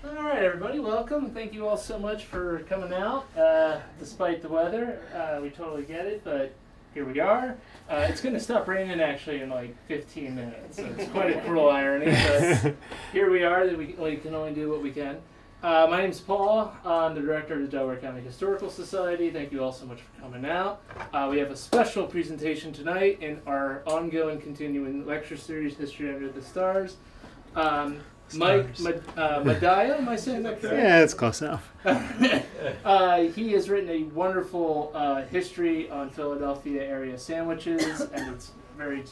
All right, everybody, welcome. Thank you all so much for coming out. Despite the weather, we totally get it, but here we are. It's going to stop raining actually in like 15 minutes, so it's quite a cruel irony, but here we are. That we can only do what we can. My name's Paul. I'm the director of the Delaware County Historical Society. Thank you all so much for coming out. We have a special presentation tonight in our ongoing continuing lecture series, History Under the Stars. Mike Madaio, am I saying that correct? Yeah, it's close enough. He has written a wonderful history on Philadelphia area sandwiches, and it's very,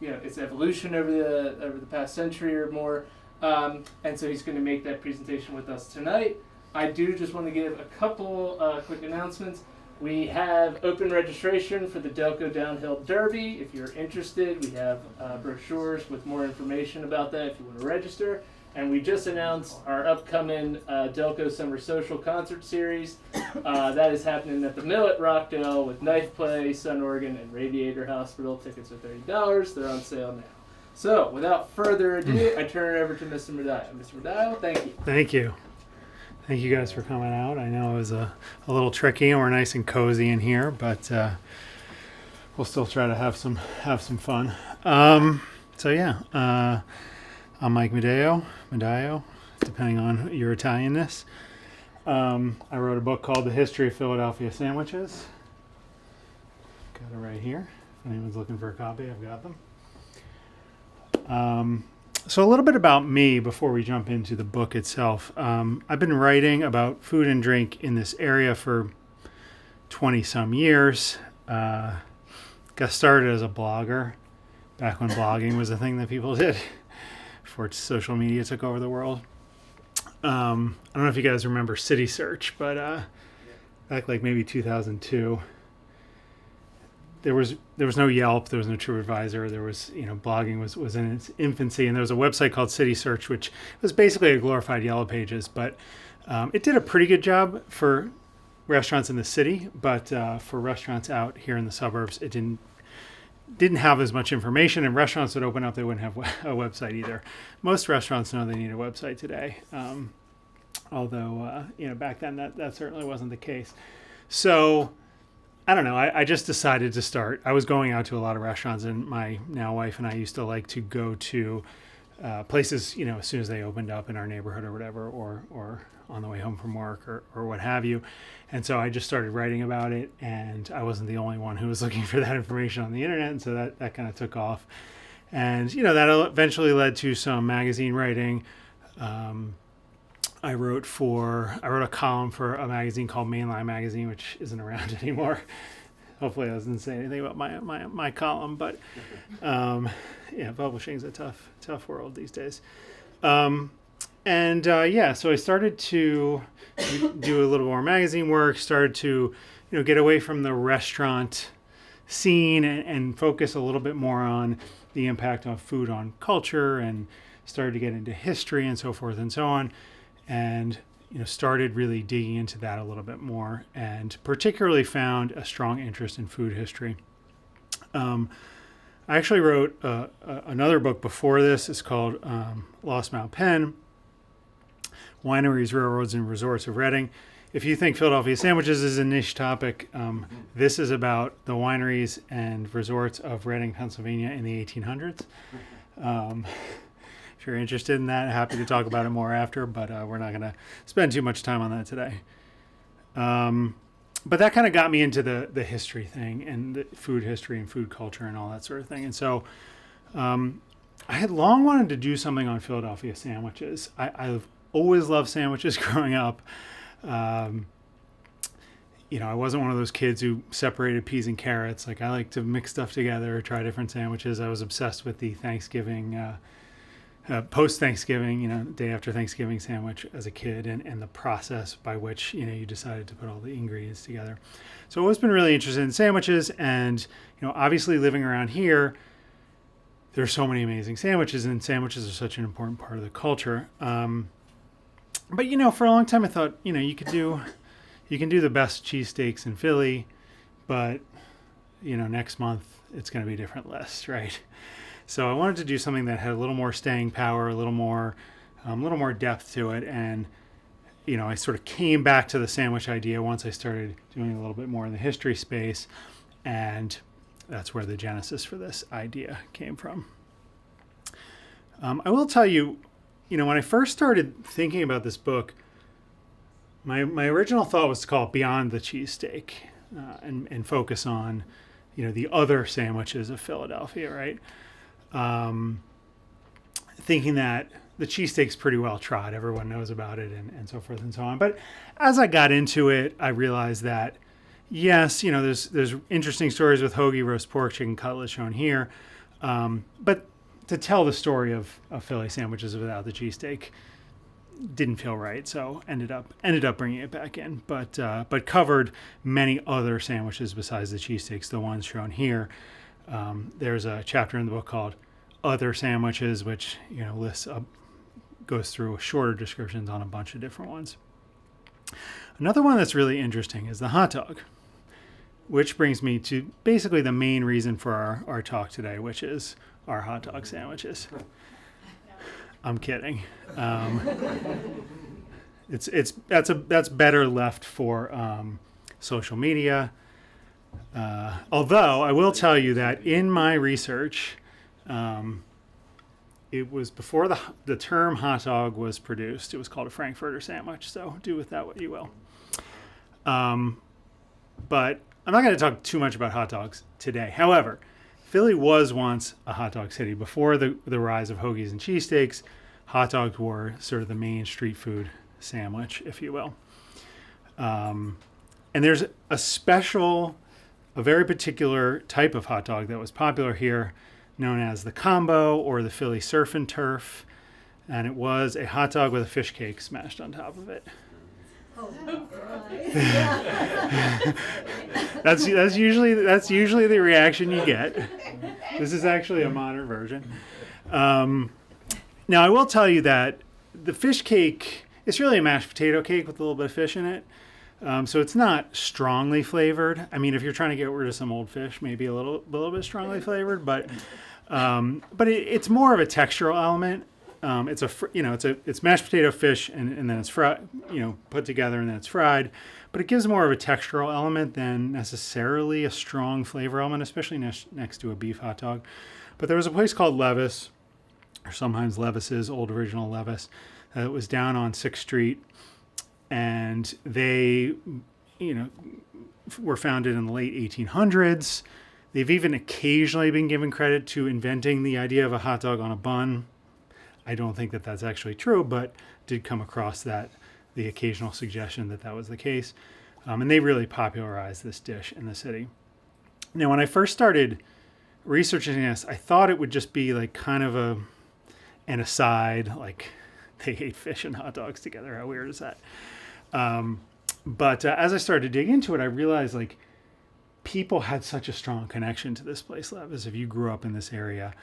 its evolution over the past century or more. And so he's going to make that presentation with us tonight. I do just want to give a couple quick announcements. We have open registration for the Delco Downhill Derby. If you're interested, we have brochures with more information about that if you want to register. And we just announced our upcoming Delco Summer Social Concert Series. That is happening at the Mill at Rockdale with Knife Play, Sun Organ, and Radiator Hospital. Tickets are $30. They're on sale now. So, without further ado, I turn it over to Mr. Madaio. Mr. Madaio, thank you. Thank you. Thank you guys for coming out. I know it was a little tricky, and we're nice and cozy in here, but we'll still try to have some fun. I'm Mike Madaio, depending on your Italianness. I wrote a book called The History of Philadelphia Sandwiches. Got it right here. If anyone's looking for a copy, I've got them. So a little bit about me before we jump into the book itself. I've been writing about food and drink in this area for 20 some years. Got started as a blogger back when blogging was a thing that people did before social media took over the world. I don't know if you guys remember City Search, but back like maybe 2002, there was no Yelp, there was no TripAdvisor, there was, blogging was in its infancy, and there was a website called City Search, which was basically a glorified Yellow Pages, but it did a pretty good job for restaurants in the city, but for restaurants out here in the suburbs, it didn't have as much information, and restaurants that open up, they wouldn't have a website either. Most restaurants know they need a website today, although back then that certainly wasn't the case. So I don't know. I just decided to start. I was going out to a lot of restaurants, and my now wife and I used to like to go to places, as soon as they opened up in our neighborhood or whatever, or on the way home from work or what have you. And so I just started writing about it, and I wasn't the only one who was looking for that information on the internet, and so that kind of took off. And, that eventually led to some magazine writing. I wrote a column for a magazine called Mainline Magazine, which isn't around anymore. Hopefully I doesn't say anything about my column, but publishing is a tough world these days. So I started to do a little more magazine work, started to get away from the restaurant scene and focus a little bit more on the impact of food on culture, and started to get into history and so forth and so on. And started really digging into that a little bit more, and particularly found a strong interest in food history. I actually wrote another book before this. It's called Lost Mount Penn, Wineries, Railroads, and Resorts of Reading. If you think Philadelphia sandwiches is a niche topic, this is about the wineries and resorts of Reading, Pennsylvania in the 1800s. If you're interested in that, happy to talk about it more after, but we're not going to spend too much time on that today. But that kind of got me into the history thing, and the food history and food culture and all that sort of thing. And so I had long wanted to do something on Philadelphia sandwiches. I've always loved sandwiches growing up. I wasn't one of those kids who separated peas and carrots. Like, I like to mix stuff together, try different sandwiches. I was obsessed with the Thanksgiving post-Thanksgiving, day after Thanksgiving sandwich as a kid, and the process by which, you decided to put all the ingredients together. So I've always been really interested in sandwiches, and, obviously living around here, there's so many amazing sandwiches, and sandwiches are such an important part of the culture. But, for a long time I thought, you can do the best cheesesteaks in Philly, but, next month it's going to be a different list, right? So I wanted to do something that had a little more staying power, a little more a little more depth to it. And, I sort of came back to the sandwich idea once I started doing a little bit more in the history space. And that's where the genesis for this idea came from. I will tell you, when I first started thinking about this book, my original thought was to call it Beyond the Cheesesteak, and focus on, the other sandwiches of Philadelphia, right? Thinking that the cheesesteak's pretty well trod. Everyone knows about it and so forth and so on. But as I got into it, I realized that, yes, there's interesting stories with hoagie, roast pork, chicken cutlet shown here. But to tell the story of Philly sandwiches without the cheesesteak didn't feel right. So ended up bringing it back in, but covered many other sandwiches besides the cheesesteaks, the ones shown here. There's a chapter in the book called Other Sandwiches, which, goes through shorter descriptions on a bunch of different ones. Another one that's really interesting is the hot dog, which brings me to basically the main reason for our talk today, which is our hot dog sandwiches. I'm kidding. That's better left for social media. Although I will tell you that in my research, it was before the term hot dog was produced. It was called a Frankfurter sandwich. So do with that what you will. But I'm not going to talk too much about hot dogs today. However, Philly was once a hot dog city. Before the rise of hoagies and cheesesteaks, hot dogs were sort of the main street food sandwich, if you will. And there's a very particular type of hot dog that was popular here, known as the combo or the Philly surf and turf. And it was a hot dog with a fish cake smashed on top of it. That's usually the reaction you get. This is actually a modern version. Now I will tell you that the fish cake, it's really a mashed potato cake with a little bit of fish in it. So it's not strongly flavored. I mean, if you're trying to get rid of some old fish, maybe a little bit strongly flavored, but it's more of a textural element. It's mashed potato, fish, and then it's fried, put together and then it's fried. But it gives more of a textural element than necessarily a strong flavor element, especially next to a beef hot dog. But there was a place called Levis, or sometimes Levis's, old original Levis, that was down on 6th Street. And they, were founded in the late 1800s. They've even occasionally been given credit to inventing the idea of a hot dog on a bun. I don't think that that's actually true, but did come across the occasional suggestion that was the case. And they really popularized this dish in the city. Now, when I first started researching this, I thought it would just be like kind of an aside, like they ate fish and hot dogs together. How weird is that? But as I started to dig into it, I realized like people had such a strong connection to this place, Levis. If you grew up in this area,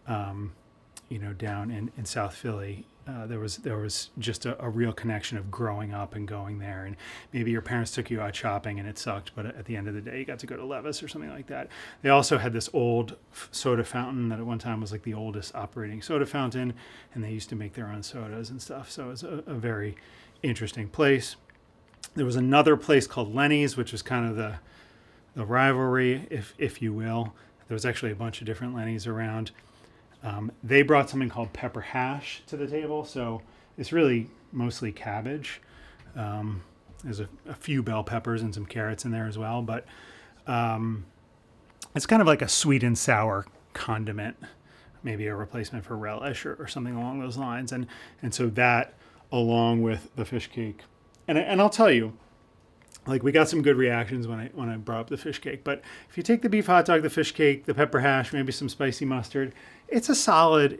down in South Philly, there was just a real connection of growing up and going there. And maybe your parents took you out shopping and it sucked, but at the end of the day, you got to go to Levis or something like that. They also had this old soda fountain that at one time was like the oldest operating soda fountain, and they used to make their own sodas and stuff. So it was a very interesting place. There was another place called Lenny's, which was kind of the rivalry, if you will. There was actually a bunch of different Lenny's around. They brought something called pepper hash to the table, so it's really mostly cabbage. There's a few bell peppers and some carrots in there as well, but it's kind of like a sweet and sour condiment, maybe a replacement for relish or something along those lines. And so that, along with the fish cake, and I'll tell you, like we got some good reactions when I brought up the fish cake. But if you take the beef hot dog, the fish cake, the pepper hash, maybe some spicy mustard, it's a solid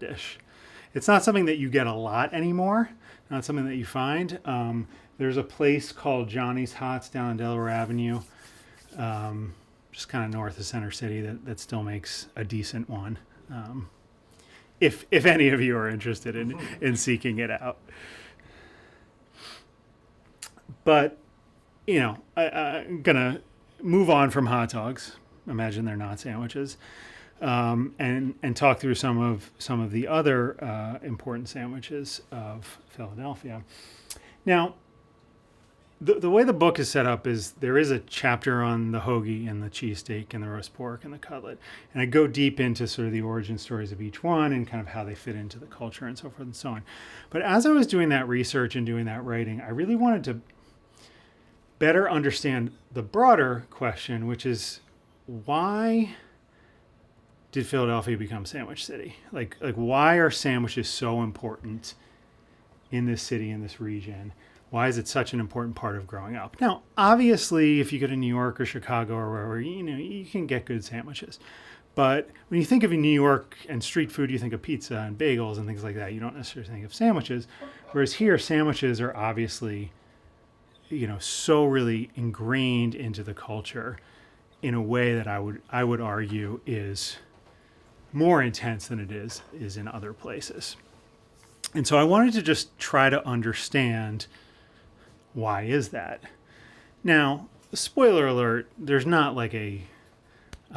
dish. It's not something that you get a lot anymore. Not something that you find. There's a place called Johnny's Hots down on Delaware Avenue, just kind of north of Center City, that still makes a decent one. If any of you are interested in seeking it out. But, I'm going to move on from hot dogs. Imagine they're not sandwiches. and talk through some of the other important sandwiches of Philadelphia. Now, the way the book is set up is there is a chapter on the hoagie and the cheesesteak and the roast pork and the cutlet. And I go deep into sort of the origin stories of each one and kind of how they fit into the culture and so forth and so on. But as I was doing that research and doing that writing, I really wanted to better understand the broader question, which is why did Philadelphia become Sandwich City? Like why are sandwiches so important in this city, in this region? Why is it such an important part of growing up? Now, obviously, if you go to New York or Chicago or wherever, you can get good sandwiches. But when you think of New York and street food, you think of pizza and bagels and things like that. You don't necessarily think of sandwiches. Whereas here, sandwiches are obviously, so really ingrained into the culture in a way that I would argue is more intense than it is in other places. And so I wanted to just try to understand, why is that? Now, spoiler alert, there's not I'm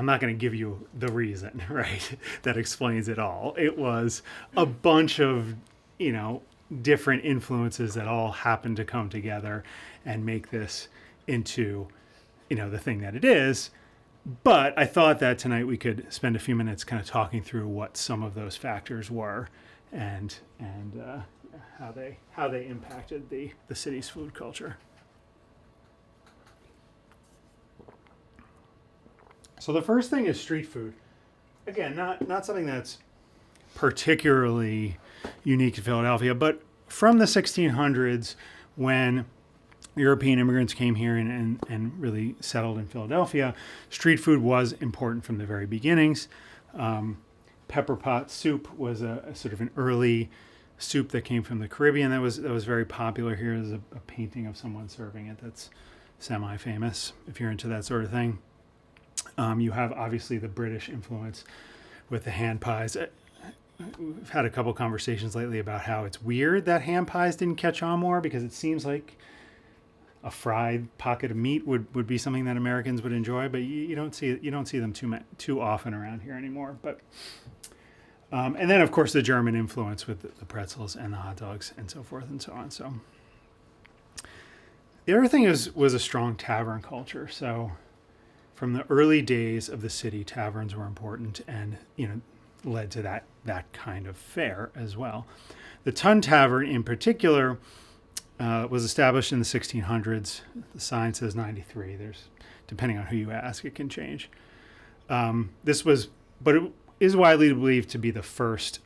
not going to give you the reason, right, that explains it all. It was a bunch of, different influences that all happened to come together and make this into, the thing that it is. But I thought that tonight we could spend a few minutes kind of talking through what some of those factors were and how they impacted the city's food culture. So the first thing is street food. Again, not something that's particularly unique to Philadelphia, but from the 1600s, when European immigrants came here and really settled in Philadelphia, street food was important from the very beginnings. Pepper pot soup was a sort of an early soup that came from the Caribbean that was very popular here. There's a painting of someone serving it that's semi-famous, if you're into that sort of thing. You have obviously the British influence with the hand pies. We've had a couple conversations lately about how it's weird that hand pies didn't catch on more, because it seems like a fried pocket of meat would be something that Americans would enjoy, but you don't see them too often around here anymore. But and then of course the German influence with the pretzels and the hot dogs and so forth and so on. So the other thing was a strong tavern culture. So from the early days of the city, taverns were important and led to that kind of fare as well. The Tun Tavern in particular was established in the 1600s. The sign says 93. There's, depending on who you ask, it can change. But it is widely believed to be the first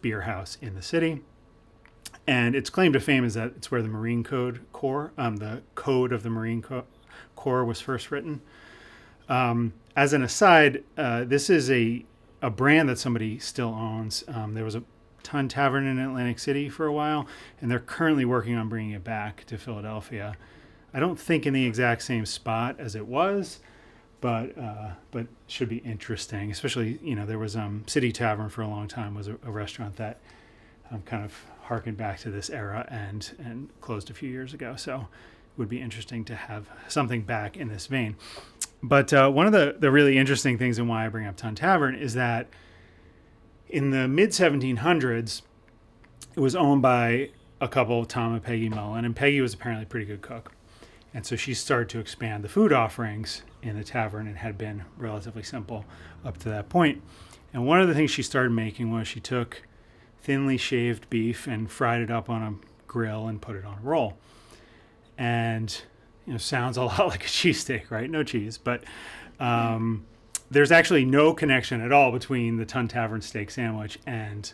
beer house in the city. And its claim to fame is that it's where the Marine Corps, the code of the Marine Corps was first written. As an aside, this is a brand that somebody still owns. There was a Tun Tavern in Atlantic City for a while, and they're currently working on bringing it back to Philadelphia. I don't think in the exact same spot as it was, but should be interesting. Especially, there was City Tavern for a long time, was a restaurant that kind of harkened back to this era and closed a few years ago. So it would be interesting to have something back in this vein. But one of the really interesting things and why I bring up Tun Tavern is that in the mid-1700s, it was owned by a couple, Tom and Peggy Mullen, and Peggy was apparently a pretty good cook. And so she started to expand the food offerings in the tavern and had been relatively simple up to that point. And one of the things she started making was she took thinly shaved beef and fried it up on a grill and put it on a roll. And sounds a lot like a cheesesteak, right? No cheese, but there's actually no connection at all between the Tun Tavern steak sandwich and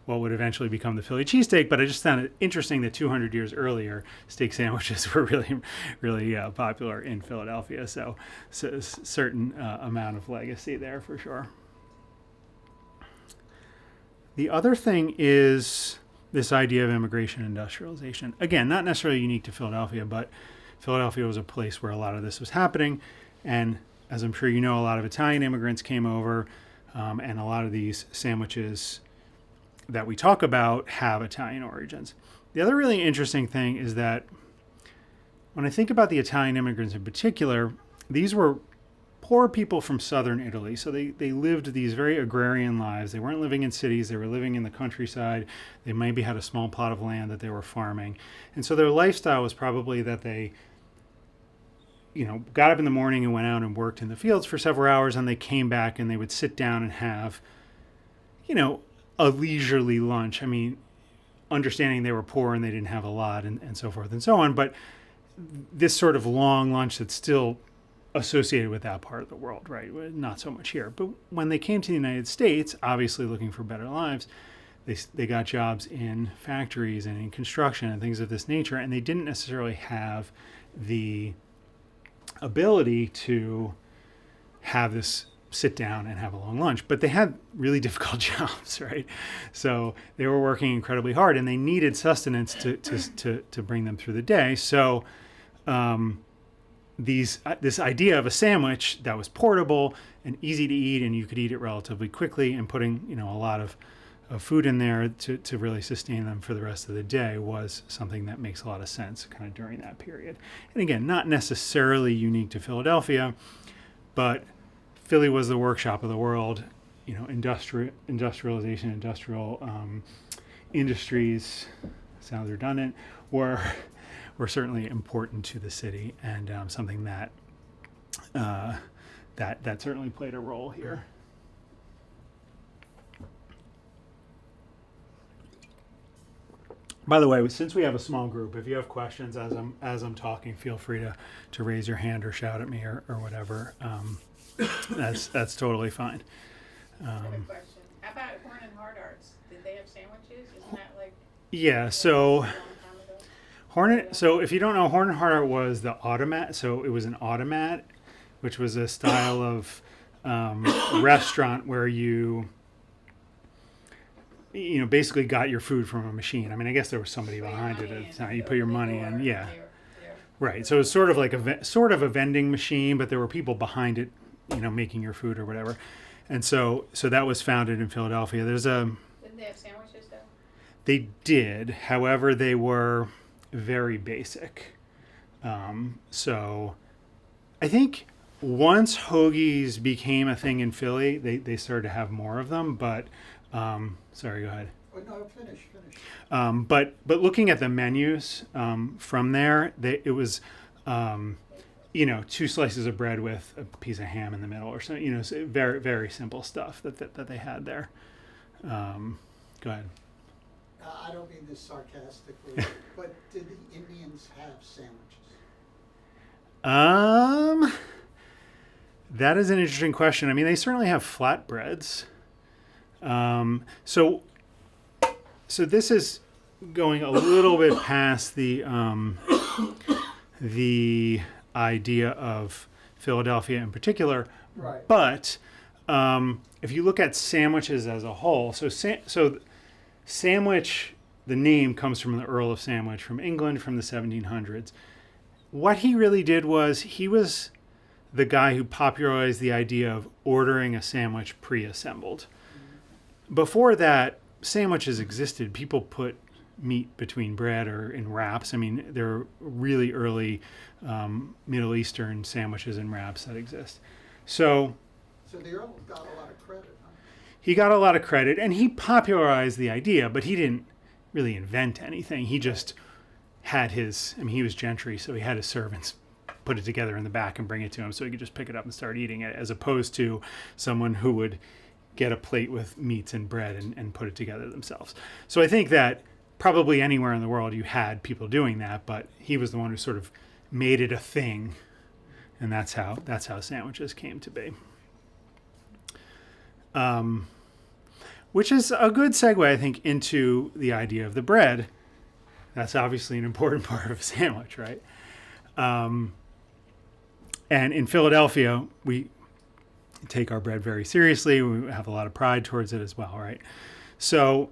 what would eventually become the Philly cheesesteak. But I just found it interesting that 200 years earlier, steak sandwiches were really, really popular in Philadelphia. So a certain amount of legacy there for sure. The other thing is this idea of immigration and industrialization. Again, not necessarily unique to Philadelphia, but Philadelphia was a place where a lot of this was happening. And as I'm sure you know, a lot of Italian immigrants came over, and a lot of these sandwiches that we talk about have Italian origins. The other really interesting thing is that when I think about the Italian immigrants in particular, these were poor people from southern Italy. So they lived these very agrarian lives. They weren't living in cities. They were living in the countryside. They maybe had a small plot of land that they were farming. And so their lifestyle was probably that they, got up in the morning and went out and worked in the fields for several hours, and they came back and they would sit down and have, a leisurely lunch. I mean, understanding they were poor and they didn't have a lot and so forth and so on. But this sort of long lunch that's still associated with that part of the world, right? Not so much here. But when they came to the United States, obviously looking for better lives, they got jobs in factories and in construction and things of this nature, and they didn't necessarily have the ability to have this sit down and have a long lunch, but they had really difficult jobs, right? So they were working incredibly hard, and they needed sustenance to bring them through the day. So this idea of a sandwich that was portable and easy to eat, and you could eat it relatively quickly, and putting a lot of food in there to really sustain them for the rest of the day was something that makes a lot of sense kind of during that period. And again, not necessarily unique to Philadelphia, but Philly was the workshop of the world. Industrialization, industrial industries, sounds redundant, were certainly important to the city, and something that certainly played a role here. By the way, since we have a small group, if you have questions as I'm talking, feel free to raise your hand or shout at me or whatever. That's totally fine. I have a question. How about Horn and Hard Arts? Did they have sandwiches? Isn't that like yeah? So So if you don't know, Horn and Hard Art was the automat. So it was an automat, which was a style of restaurant where you basically got your food from a machine. I mean, I guess there was somebody behind it at the time. You put your money in, yeah. Right. So it was sort of like a vending machine, but there were people behind it, making your food or whatever. And so that was founded in Philadelphia. Didn't they have sandwiches though? They did. However, they were very basic. So I think once hoagies became a thing in Philly, they started to have more of them, but sorry, go ahead. Oh, no, finish. But looking at the menus from there, it was, 2 slices of bread with a piece of ham in the middle, or so, so very, very simple stuff that they had there. Go ahead. I don't mean this sarcastically, but did the Indians have sandwiches? That is an interesting question. I mean, they certainly have flatbreads. So this is going a little bit past the idea of Philadelphia in particular. Right. But if you look at sandwiches as a whole, so sandwich, the name comes from the Earl of Sandwich from England from the 1700s. What he really did was he was the guy who popularized the idea of ordering a sandwich pre-assembled. Before that, sandwiches existed. People put meat between bread or in wraps. I mean, there are really early Middle Eastern sandwiches and wraps that exist. So the Earl got a lot of credit, huh? He got a lot of credit, and he popularized the idea, but he didn't really invent anything. He just had he was gentry, so he had his servants put it together in the back and bring it to him so he could just pick it up and start eating it, as opposed to someone who would get a plate with meats and bread and put it together themselves. So I think that probably anywhere in the world you had people doing that, but he was the one who sort of made it a thing, and that's how sandwiches came to be. Which is a good segue, I think, into the idea of the bread. That's obviously an important part of a sandwich, right? And in Philadelphia, we take our bread very seriously. We have a lot of pride towards it as well, right? So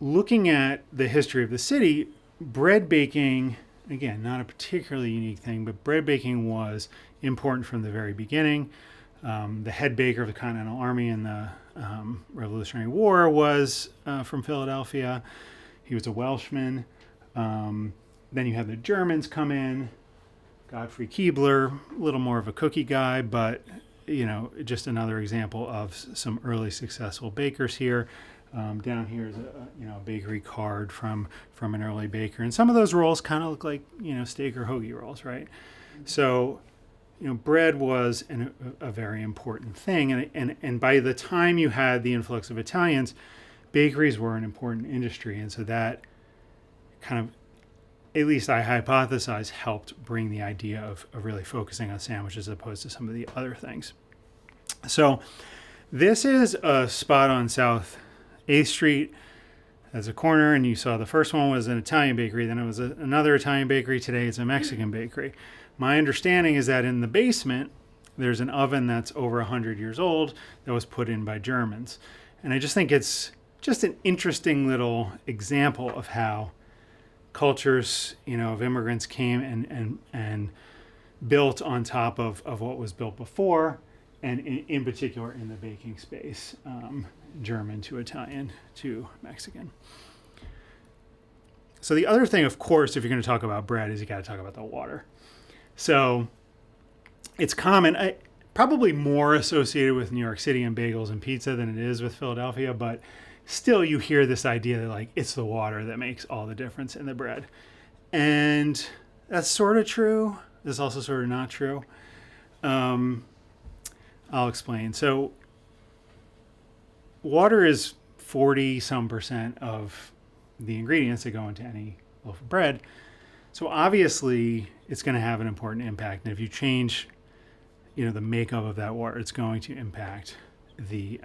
looking at the history of the city, bread baking, again, not a particularly unique thing, but bread baking was important from the very beginning. The head baker of the Continental Army in the Revolutionary War was from Philadelphia. He was a Welshman. Then you had the Germans come Godfrey Keebler, a little more of a cookie guy, but just another example of some early successful bakers here. Down here is a bakery card from an early baker, and some of those rolls kind of look like steak or hoagie rolls, right? So, bread was a very important thing, and by the time you had the influx of Italians, bakeries were an important industry, and so that kind of, at least I hypothesize, helped bring the idea of really focusing on sandwiches as opposed to some of the other things. So this is a spot on South 8th Street as a corner, and you saw the first one was an Italian bakery, then it was another Italian bakery, today it's a Mexican bakery. My understanding is that in the basement, there's an oven that's over 100 years old that was put in by Germans. And I just think it's just an interesting little example of how cultures, of immigrants came and built on top of what was built before, and in particular in the baking space, German to Italian to Mexican. So the other thing, of course, if you're going to talk about bread, is you got to talk about the water. So it's common, probably more associated with New York City and bagels and pizza than it is with Philadelphia, but still you hear this idea that like it's the water that makes all the difference in the bread. And that's sort of true. It's also sort of not true. I'll explain. So water is 40% of the ingredients that go into any loaf of bread. So obviously it's going to have an important impact. And if you change, the makeup of that water, it's going to impact the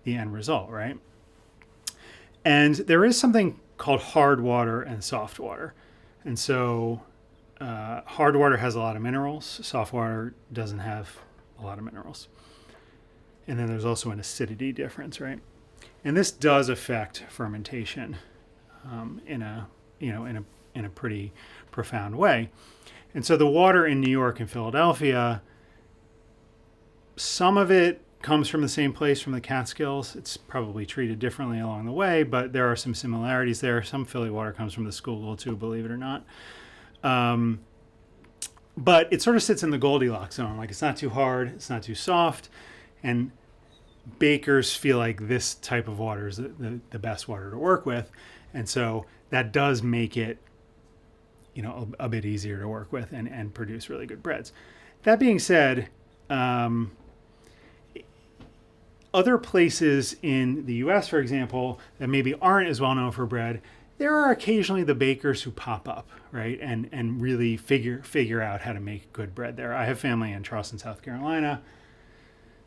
end result, right? And there is something called hard water and soft water. And so hard water has a lot of minerals. Soft water doesn't have a lot of minerals. And then there's also an acidity difference, right? And this does affect fermentation in a pretty profound way. And so the water in New York and Philadelphia, some of it comes from the same place, from the Catskills. It's probably treated differently along the way, but there are some similarities there. Some Philly water comes from the Schuylkill too, believe it or not. But it sort of sits in the Goldilocks zone. Like, it's not too hard, it's not too soft, and bakers feel like this type of water is the best water to work with. And so that does make it, a bit easier to work with and produce really good breads. That being said, other places in the U.S., for example, that maybe aren't as well known for bread, there are occasionally the bakers who pop up, right, and really figure out how to make good bread there. I have family in Charleston, South Carolina,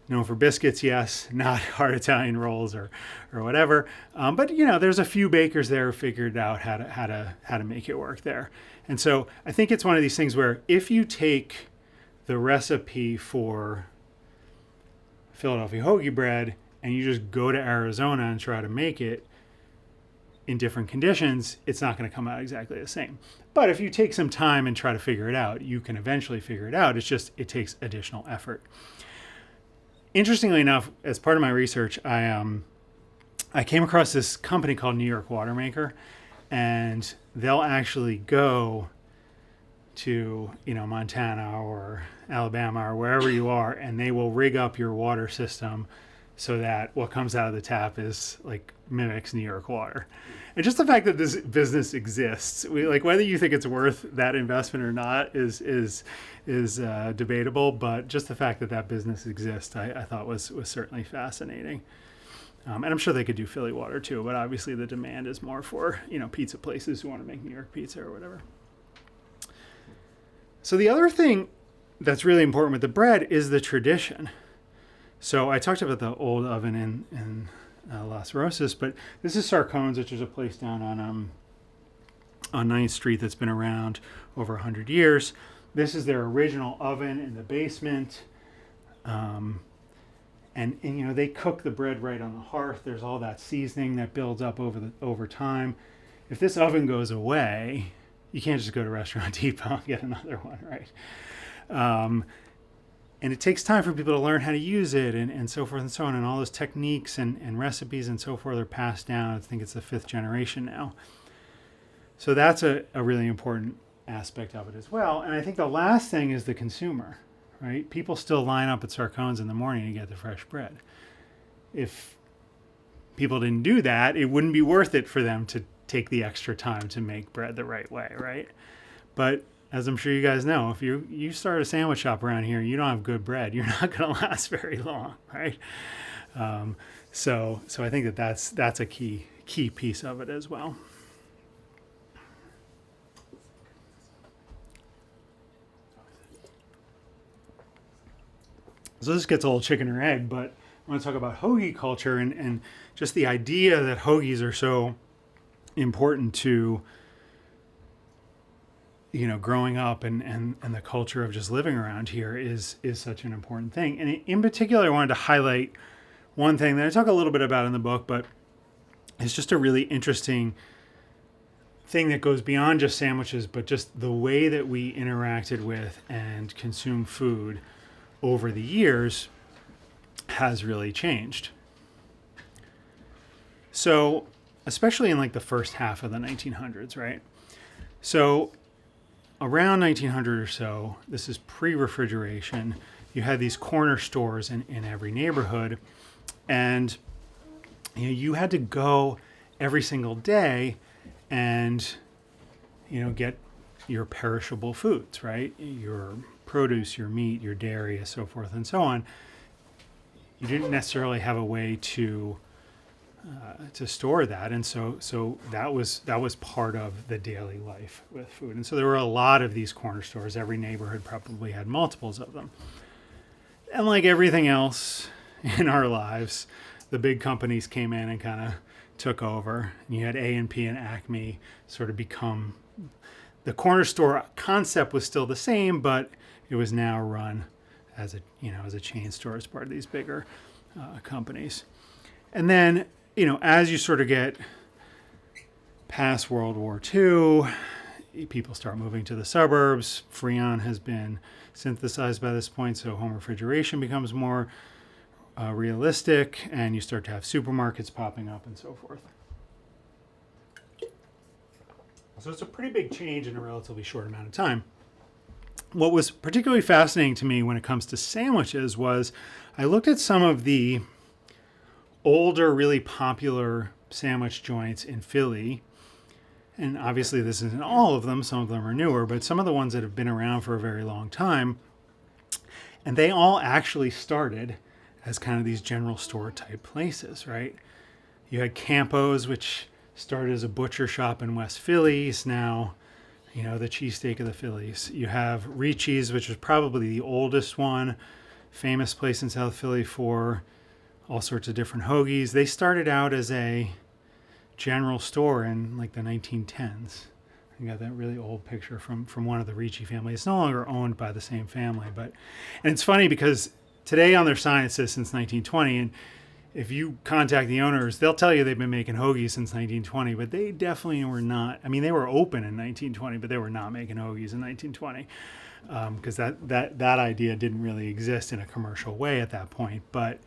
known for biscuits, yes, not hard Italian rolls or whatever. But there's a few bakers there who figured out how to make it work there. And so I think it's one of these things where if you take the recipe for Philadelphia hoagie bread and you just go to Arizona and try to make it in different conditions, it's not going to come out exactly the same. But if you take some time and try to figure it out, you can eventually figure it out. It's just, it takes additional effort. Interestingly enough, as part of my research, I came across this company called New York Watermaker, and they'll actually go to Montana or Alabama or wherever you are, and they will rig up your water system so that what comes out of the tap is like mimics New York water. And just the fact that this business exists, whether you think it's worth that investment or not is debatable, but just the fact that business exists, I thought was certainly fascinating. And I'm sure they could do Philly water too, but obviously the demand is more for pizza places who want to make New York pizza or whatever. So the other thing that's really important with the bread is the tradition. So I talked about the old oven in Las Rosas, but this is Sarcone's, which is a place down on 9th Street that's been around over 100 years. This is their original oven in the basement. And they cook the bread right on the hearth. There's all that seasoning that builds up over time. If this oven goes away, you can't just go to Restaurant Depot and get another one, right? And it takes time for people to learn how to use it and so forth and so on. And all those techniques and recipes and so forth are passed down. I think it's the 5th generation now. So that's a really important aspect of it as well. And I think the last thing is the consumer, right? People still line up at Sarcone's in the morning to get the fresh bread. If people didn't do that, it wouldn't be worth it for them to take the extra time to make bread the right way, right? But as I'm sure you guys know, if you start a sandwich shop around here and you don't have good bread, you're not going to last very long, right? So I think that's a key piece of it as well. So this gets a little chicken or egg, but I want to talk about hoagie culture and just the idea that hoagies are so important to, growing up and the culture of just living around here is such an important thing. And in particular, I wanted to highlight one thing that I talk a little bit about in the book, but it's just a really interesting thing that goes beyond just sandwiches, but just the way that we interacted with and consumed food over the years has really changed. So, especially in like the first half of the 1900s, right? So, around 1900 or so, this is pre-refrigeration, you had these corner stores in every neighborhood, and you had to go every single day and get your perishable foods, right? Your produce, your meat, your dairy, and so forth and so on. You didn't necessarily have a way to store that, and so that was part of the daily life with food. And so there were a lot of these corner stores. Every neighborhood probably had multiples of them. And like everything else in our lives, the big companies came in and kind of took over. And you had A&P and Acme sort of become, the corner store concept was still the same, but it was now run as a chain store as part of these bigger companies. And then, as you sort of get past World War II, people start moving to the suburbs. Freon has been synthesized by this point, so home refrigeration becomes more realistic, and you start to have supermarkets popping up and so forth. So it's a pretty big change in a relatively short amount of time. What was particularly fascinating to me when it comes to sandwiches was I looked at some of the older, really popular sandwich joints in Philly. And obviously this isn't all of them. Some of them are newer, but some of the ones that have been around for a very long time. And they all actually started as kind of these general store type places, right? You had Campo's, which started as a butcher shop in West Philly. It's now, the cheesesteak of the Phillies. You have Ricci's, which is probably the oldest one, famous place in South Philly for all sorts of different hoagies. They started out as a general store in like the 1910s. I got that really old picture from one of the Ricci family. It's no longer owned by the same family, and it's funny because today on their sign it says since 1920, and if you contact the owners, they'll tell you they've been making hoagies since 1920, but they definitely were not. I mean, they were open in 1920, but they were not making hoagies in 1920 because that idea didn't really exist in a commercial way at that point, but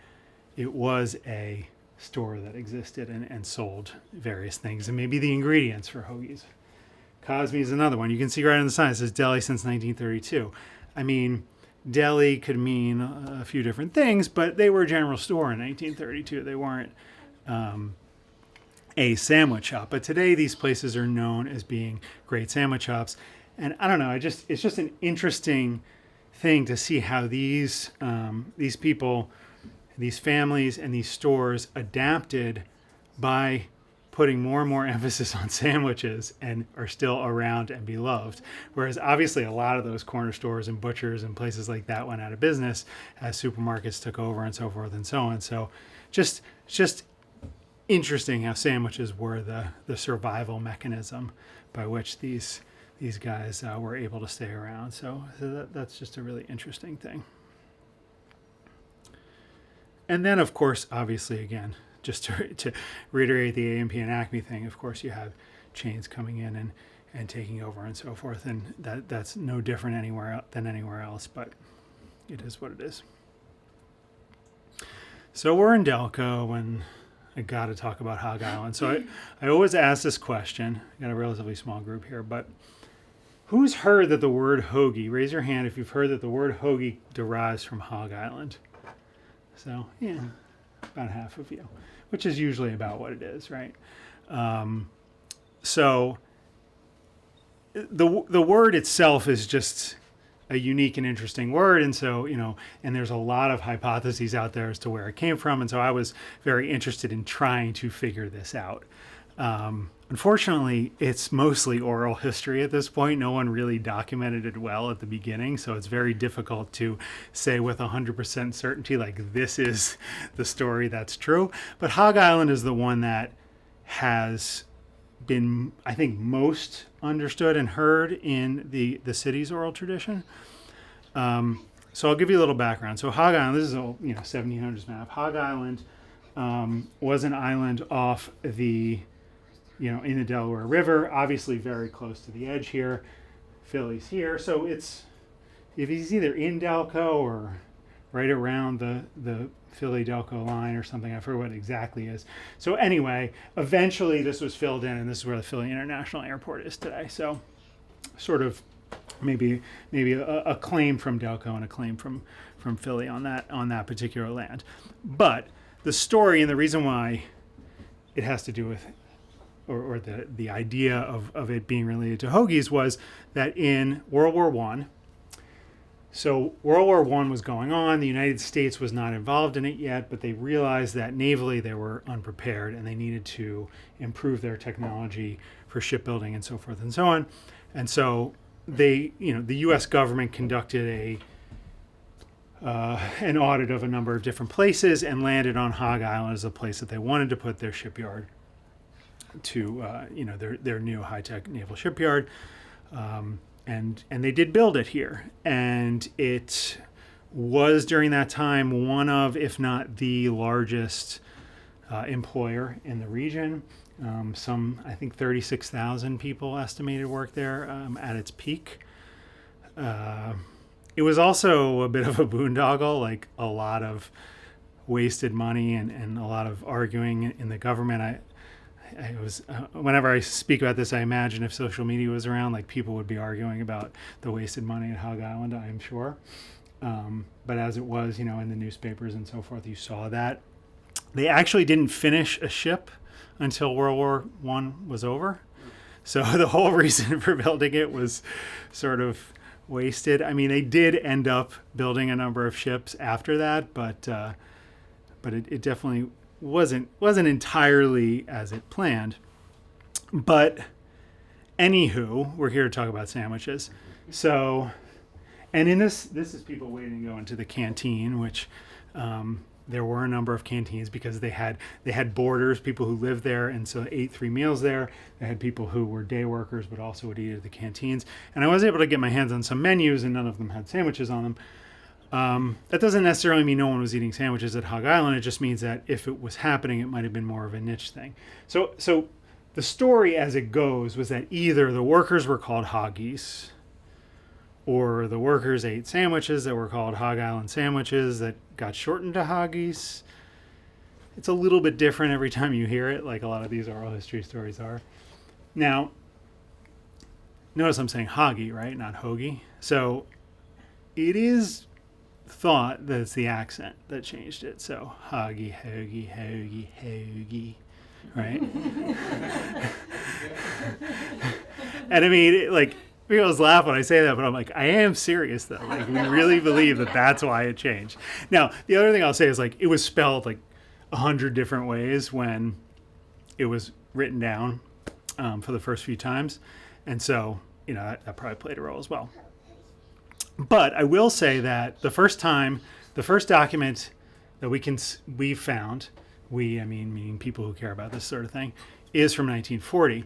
it was a store that existed and sold various things, and maybe the ingredients for hoagies. Cosme is another one. You can see right on the sign, it says deli since 1932. I mean, deli could mean a few different things, but they were a general store in 1932. They weren't a sandwich shop. But today, these places are known as being great sandwich shops. And I don't know, it's just an interesting thing to see how these people, these families, and these stores adapted by putting more and more emphasis on sandwiches and are still around and beloved. Whereas obviously a lot of those corner stores and butchers and places like that went out of business as supermarkets took over and so forth and so on. So just interesting how sandwiches were the survival mechanism by which these guys were able to stay around. So that's just a really interesting thing. And then, of course, obviously, again, just to reiterate the A&P and Acme thing, of course, you have chains coming in and taking over and so forth. And that's no different than anywhere else, but it is what it is. So we're in Delco, and I got to talk about Hog Island. So I always ask this question. I got a relatively small group here, but Who's heard that the word hoagie? Raise your hand if you've heard that the word hoagie derives from Hog Island. So, yeah, about half of you, which is usually about what it is, right? So the word itself is just a unique and interesting word. And so, and there's a lot of hypotheses out there as to where it came from. And so I was very interested in trying to figure this out. Unfortunately, it's mostly oral history at this point. No one really documented it well at the beginning, so it's very difficult to say with 100% certainty, like, this is the story that's true. But Hog Island is the one that has been, I think, most understood and heard in the city's oral tradition. So I'll give you a little background. So Hog Island, this is a 1700s map. Hog Island was an island off the in the Delaware River, obviously very close to the edge here. Philly's here, so if he's either in Delco or right around the Philly-Delco line or something. I forget what it exactly is. So anyway, eventually this was filled in, and this is where the Philly International Airport is today. So sort of maybe a claim from Delco and a claim from Philly on that particular land. But the story and the reason why it has to do with or the idea of it being related to Hoagies was that in World War I, so World War I was going on, the United States was not involved in it yet, but they realized that navally they were unprepared and they needed to improve their technology for shipbuilding and so forth and so on. And so they, the U.S. government conducted an audit of a number of different places and landed on Hog Island as a place that they wanted to put their shipyard to their new high-tech naval shipyard, and they did build it here, and it was during that time one of, if not the largest employer in the region. I think 36,000 people estimated work there at its peak. It was also a bit of a boondoggle, like a lot of wasted money and a lot of arguing in the government. Whenever I speak about this, I imagine if social media was around, like, people would be arguing about the wasted money at Hog Island, I'm sure. But as it was, in the newspapers and so forth, you saw that. They actually didn't finish a ship until World War I was over. So the whole reason for building it was sort of wasted. I mean, they did end up building a number of ships after that, but it definitely wasn't entirely as it planned. But anywho, we're here to talk about sandwiches. So, and in this is people waiting to go into the canteen, which there were a number of canteens because they had boarders, people who lived there, and so ate 3 meals there. They had people who were day workers but also would eat at the canteens. And I was able to get my hands on some menus, and none of them had sandwiches on them. That doesn't necessarily mean no one was eating sandwiches at Hog Island. It just means that if it was happening, it might have been more of a niche thing. So the story as it goes was that either the workers were called Hoagies, or the workers ate sandwiches that were called Hog Island sandwiches that got shortened to Hoagies. It's a little bit different every time you hear it, like a lot of these oral history stories are. Now, notice I'm saying Hoagie, right? Not Hoagie. So it is thought that it's the accent that changed it. So Hoagie, Hoagie, Hoagie, Hoagie, right? And I mean, like, people always laugh when I say that, but I'm like, I am serious though. Like, we really believe that that's why it changed. Now, the other thing I'll say is, like, it was spelled like 100 different ways when it was written down for the first few times. And so, that probably played a role as well. But I will say that the first document that we found, meaning people who care about this sort of thing, is from 1940.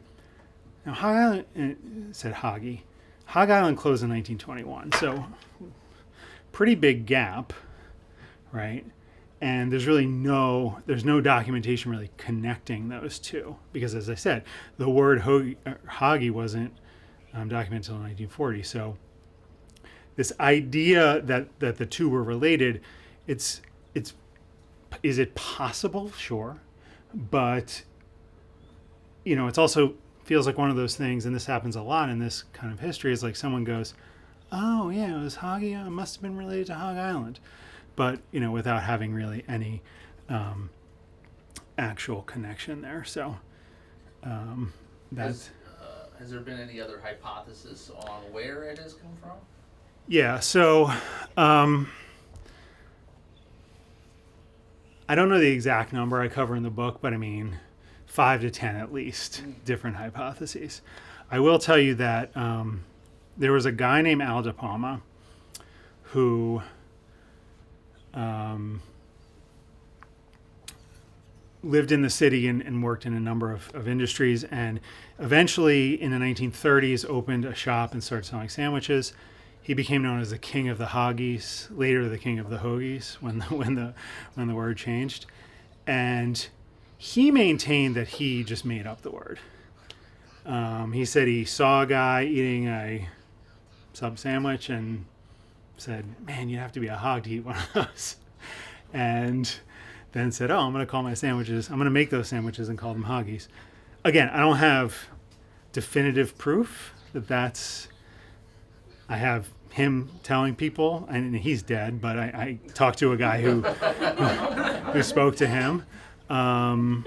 Now, Hog Island, it said Hoagie. Hog Island closed in 1921, so pretty big gap, right? And there's no documentation really connecting those two, because, as I said, the word Hoagie wasn't documented until 1940. So this idea that the two were related, is it possible? Sure, but it's also feels like one of those things, and this happens a lot in this kind of history, is like someone goes, oh yeah, it was Hoggy, it must have been related to Hog Island, but without having really any actual connection there. So that's has there been any other hypothesis on where it has come from? yeah. So I don't know the exact number I cover in the book, but I mean 5 to 10 at least different hypotheses. I will tell you that there was a guy named Al De Palma who lived in the city and worked in a number of industries, and eventually in the 1930s opened a shop and started selling sandwiches. He became known as the king of the Hoagies, later the king of the Hoagies when the word changed. And he maintained that he just made up the word. He said he saw a guy eating a sub sandwich and said, man, you have to be a hog to eat one of those. And then said, oh, I'm going to make those sandwiches and call them Hoagies. Again, I don't have definitive proof that I have him telling people, and he's dead, but I talked to a guy who spoke to him. And,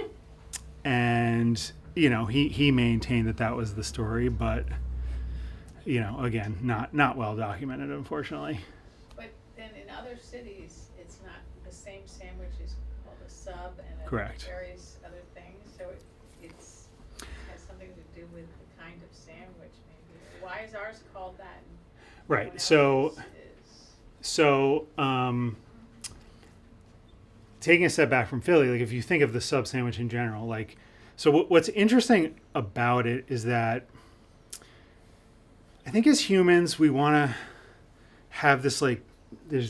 he maintained that was the story, but, again, not well documented, unfortunately. But then in other cities, it's not the same sandwich is called a sub and Correct. various other things. So it has something to do with the kind of sandwich, maybe. Why is ours called that? And Right. someone else's So taking a step back from Philly, like if you think of the sub sandwich in general, like, so what's interesting about it is that I think as humans, we want to have this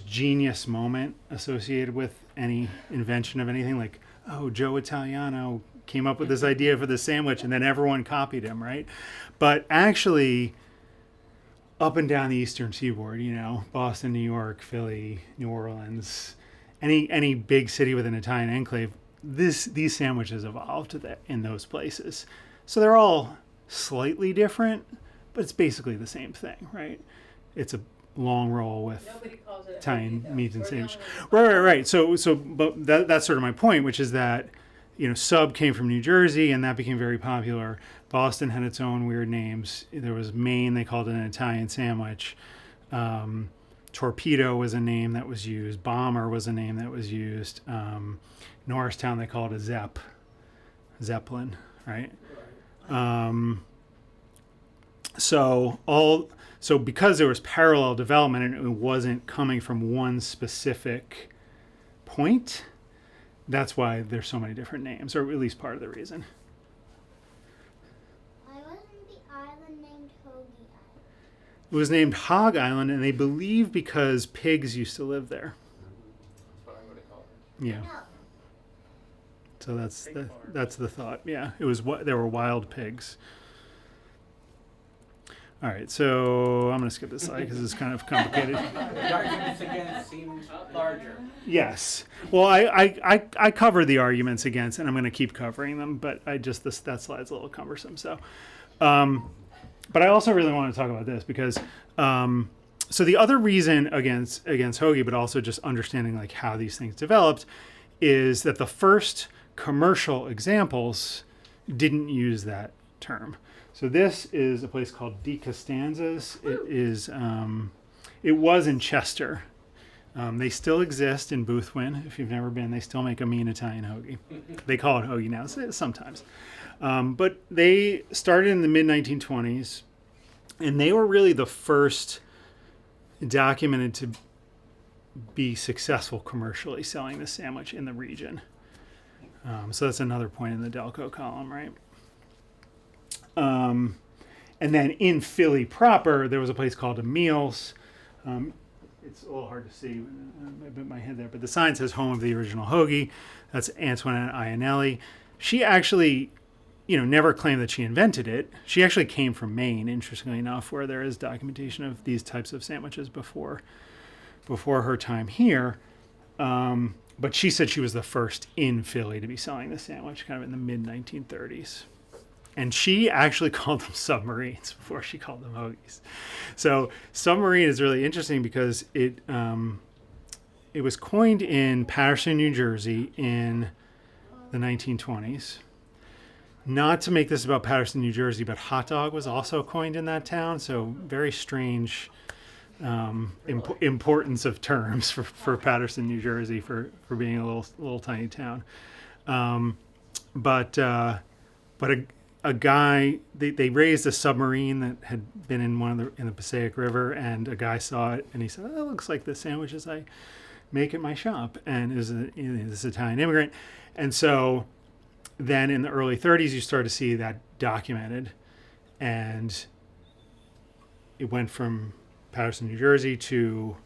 genius moment associated with any invention of anything, like, oh, Joe Italiano came up with this idea for the sandwich and then everyone copied him, right? But actually, up and down the eastern seaboard, Boston, New York, Philly, New Orleans, any big city with an Italian enclave, these sandwiches evolved in those places. So they're all slightly different, but it's basically the same thing, right? It's a long roll with Nobody calls it a Italian hoagie, though. meats and We're the sandwich. only ones. Right. So, but that's sort of my point, which is that, sub came from New Jersey and that became very popular. Boston had its own weird names. There was Maine, they called it an Italian sandwich. Torpedo was a name that was used. Bomber was a name that was used. Norristown, they called it Zeppelin, right? So because there was parallel development and it wasn't coming from one specific point, that's why there's so many different names, or at least part of the reason. Why wasn't the island named Hoagie Island? It was named Hog Island, and they believe because pigs used to live there. That's what I would have called it. Yeah. No. So that's the thought. Yeah, it was there were wild pigs. All right, so I'm going to skip this slide because it's kind of complicated. The arguments against seem larger. Yes. Well, I covered the arguments against, and I'm going to keep covering them, but that slide's a little cumbersome. So, but I also really want to talk about this because, so the other reason against hoagie, but also just understanding like how these things developed, is that the first commercial examples didn't use that term. So this is a place called Di Costanza's. It was in Chester. They still exist in Boothwyn. If you've never been, they still make a mean Italian hoagie. They call it hoagie now sometimes. But they started in the mid-1920s, and they were really the first documented to be successful commercially selling this sandwich in the region. So that's another point in the Delco column, right? And then in Philly proper, there was a place called Emil's. It's a little hard to see. I bit my head there, but the sign says home of the original hoagie. That's Antoinette Ionelli. She actually, never claimed that she invented it. She actually came from Maine, interestingly enough, where there is documentation of these types of sandwiches before her time here. But she said she was the first in Philly to be selling the sandwich, kind of in the mid-1930s. And she actually called them submarines before she called them hoagies. So submarine is really interesting because it was coined in Paterson, New Jersey in the 1920s. Not to make this about Paterson, New Jersey, but hot dog was also coined in that town. So very strange importance of terms for Paterson, New Jersey, for being a little tiny town. But a guy, they raised a submarine that had been in the Passaic River, and a guy saw it and he said, "Oh, it looks like the sandwiches I make at my shop," and is this Italian immigrant. And so then in the early 30s, you start to see that documented, and it went from Paterson, New Jersey to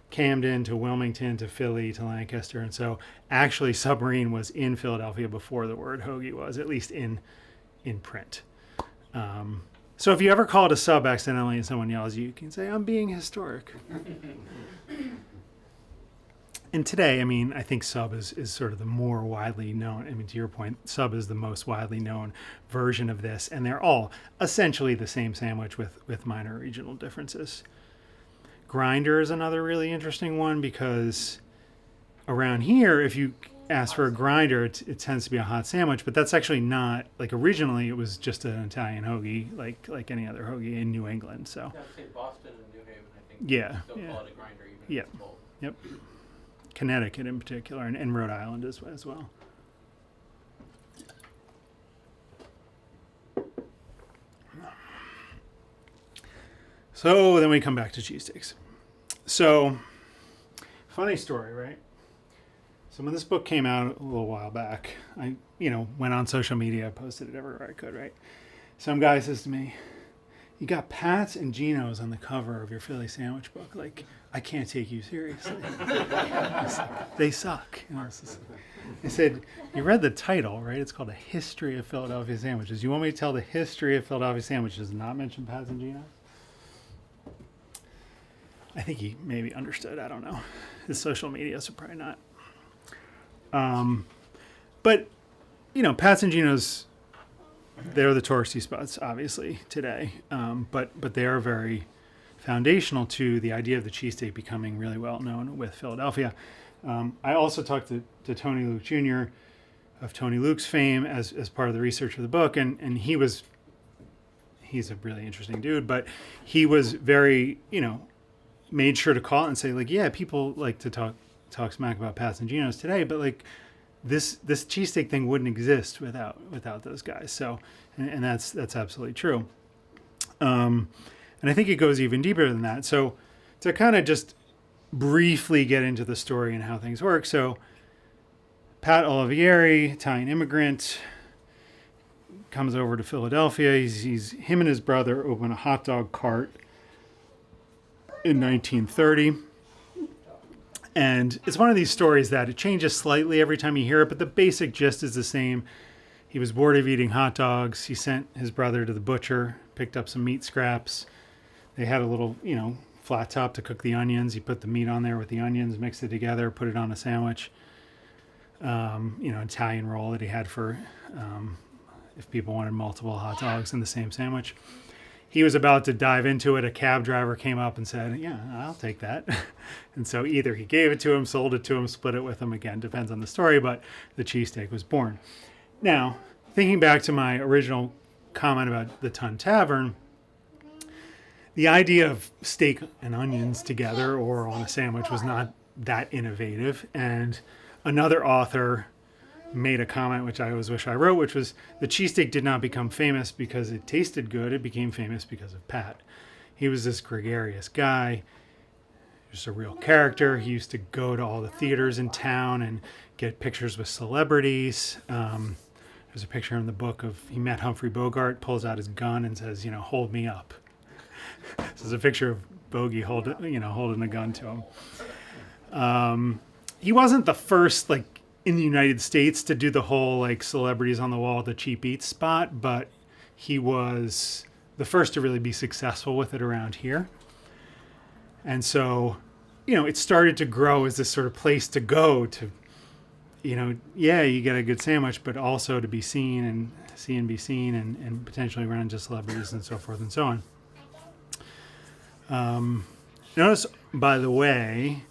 Camden to Wilmington to Philly to Lancaster. And so actually submarine was in Philadelphia before the word hoagie was, at least in print. So if you ever call it a sub accidentally and someone yells, you can say, "I'm being historic." And today, I mean, I think sub is sort of the more widely known. I mean, to your point, sub is the most widely known version of this, and they're all essentially the same sandwich with minor regional differences. Grinder is another really interesting one because around here, if you ask for a grinder, it tends to be a hot sandwich, but that's actually not, like, originally it was just an Italian hoagie, like any other hoagie in New England. So Yeah, say Boston and New Haven, I think. Yeah, Still yeah. call it a grinder even Yeah. if it's both. Yep. Connecticut in particular, and Rhode Island as well. So then we come back to cheesesteaks. So, funny story, right? So when this book came out a little while back, I, went on social media, posted it everywhere I could, right? Some guy says to me, "You got Pat's and Geno's on the cover of your Philly sandwich book. Like, I can't take you seriously. They suck." I said, "You read the title, right? It's called A History of Philadelphia Sandwiches. You want me to tell the history of Philadelphia sandwiches and not mention Pat's and Geno's?" I think he maybe understood. I don't know. His social media, so probably not. But, Pat's and Geno's, they're the touristy spots, obviously, today. But they are very foundational to the idea of the cheesesteak becoming really well known with Philadelphia. I also talked to Tony Luke Jr. of Tony Luke's fame as part of the research for the book, and he's a really interesting dude, but he was very, made sure to call and say, like, yeah, people like to talk smack about Pat's and Geno's today, but like this cheesesteak thing wouldn't exist without those guys. So, and that's absolutely true. And I think it goes even deeper than that. So to kind of just briefly get into the story and how things work. So Pat Olivieri, Italian immigrant, comes over to Philadelphia. He's him and his brother open a hot dog cart in 1930. And it's one of these stories that it changes slightly every time you hear it, but the basic gist is the same. He was bored of eating hot dogs. He sent his brother to the butcher, picked up some meat scraps. They had a little, flat top to cook the onions. He put the meat on there with the onions, mixed it together, put it on a sandwich. Italian roll that he had for if people wanted multiple hot dogs in the same sandwich. He was about to dive into it. A cab driver came up and said, "Yeah, I'll take that." And so either he gave it to him, sold it to him, split it with him. Again, depends on the story, but the cheesesteak was born. Now, thinking back to my original comment about the Tun Tavern, the idea of steak and onions together or on a sandwich was not that innovative. And another author made a comment, which I always wish I wrote, which was the cheesesteak did not become famous because it tasted good. It became famous because of Pat. He was this gregarious guy, just a real character. He used to go to all the theaters in town and get pictures with celebrities. There's a picture in the book of he met Humphrey Bogart, pulls out his gun and says, "Hold me up." So there's a picture of Bogey holding a gun to him. He wasn't the first, in the United States to do the whole, celebrities on the wall, the cheap eats spot, but he was the first to really be successful with it around here. And so, it started to grow as this sort of place to go to yeah, you get a good sandwich, but also to be seen and be seen and potentially run into celebrities and so forth and so on. Notice, by the way,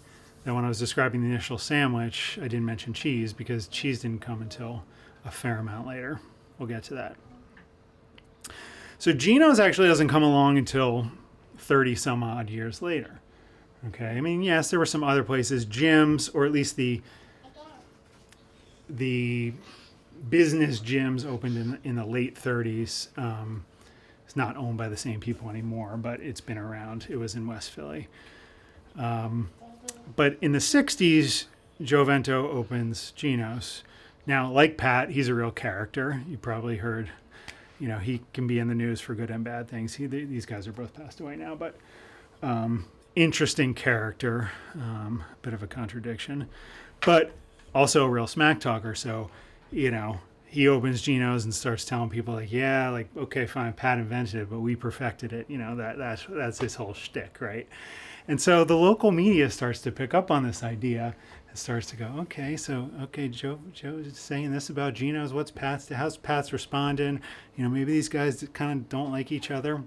that when I was describing the initial sandwich, I didn't mention cheese because cheese didn't come until a fair amount later. We'll get to that. So Geno's actually doesn't come along until 30 some odd years later. Okay, I mean, yes, there were some other places, gyms, or at least the business gyms opened in the late 30s. It's not owned by the same people anymore, but it's been around. It was in West Philly. But in the 60s, Joe Vento opens Geno's. Now, like Pat, he's a real character. You probably heard, he can be in the news for good and bad things. These guys are both passed away now, but interesting character, bit of a contradiction, but also a real smack talker. So, he opens Geno's and starts telling people okay, fine, Pat invented it, but we perfected it. That's his whole shtick, right? And so the local media starts to pick up on this idea and starts to go, okay, Joe's saying this about Geno's. How's Pat's responding? Maybe these guys kind of don't like each other.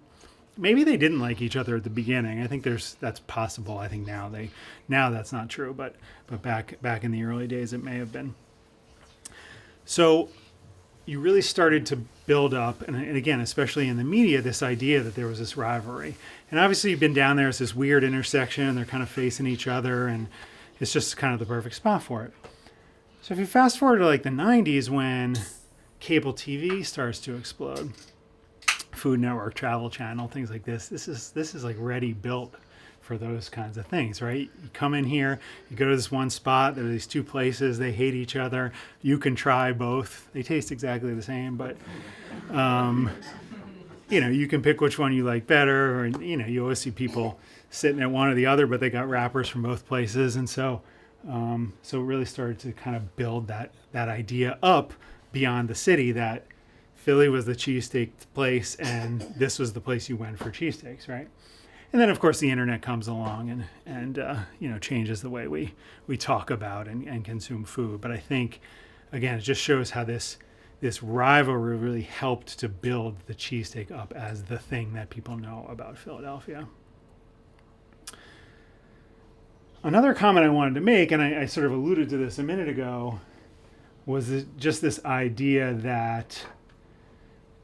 Maybe they didn't like each other at the beginning. I think that's possible. I think now that's not true, but back in the early days it may have been. So you really started to build up, and again, especially in the media, this idea that there was this rivalry. And obviously you've been down there, it's this weird intersection, and they're kind of facing each other, and it's just kind of the perfect spot for it. So if you fast forward to the 90s when cable TV starts to explode, Food Network, Travel Channel, things like this is like ready built for those kinds of things, right? You come in here, you go to this one spot, there are these two places, they hate each other. You can try both. They taste exactly the same, but you can pick which one you like better, or you always see people sitting at one or the other, but they got wrappers from both places. And so it really started to kind of build that idea up beyond the city that Philly was the cheesesteak place and this was the place you went for cheesesteaks, right? And then, of course, the internet comes along and changes the way we talk about and consume food. But I think, again, it just shows how this rivalry really helped to build the cheesesteak up as the thing that people know about Philadelphia. Another comment I wanted to make, and I sort of alluded to this a minute ago, was just this idea that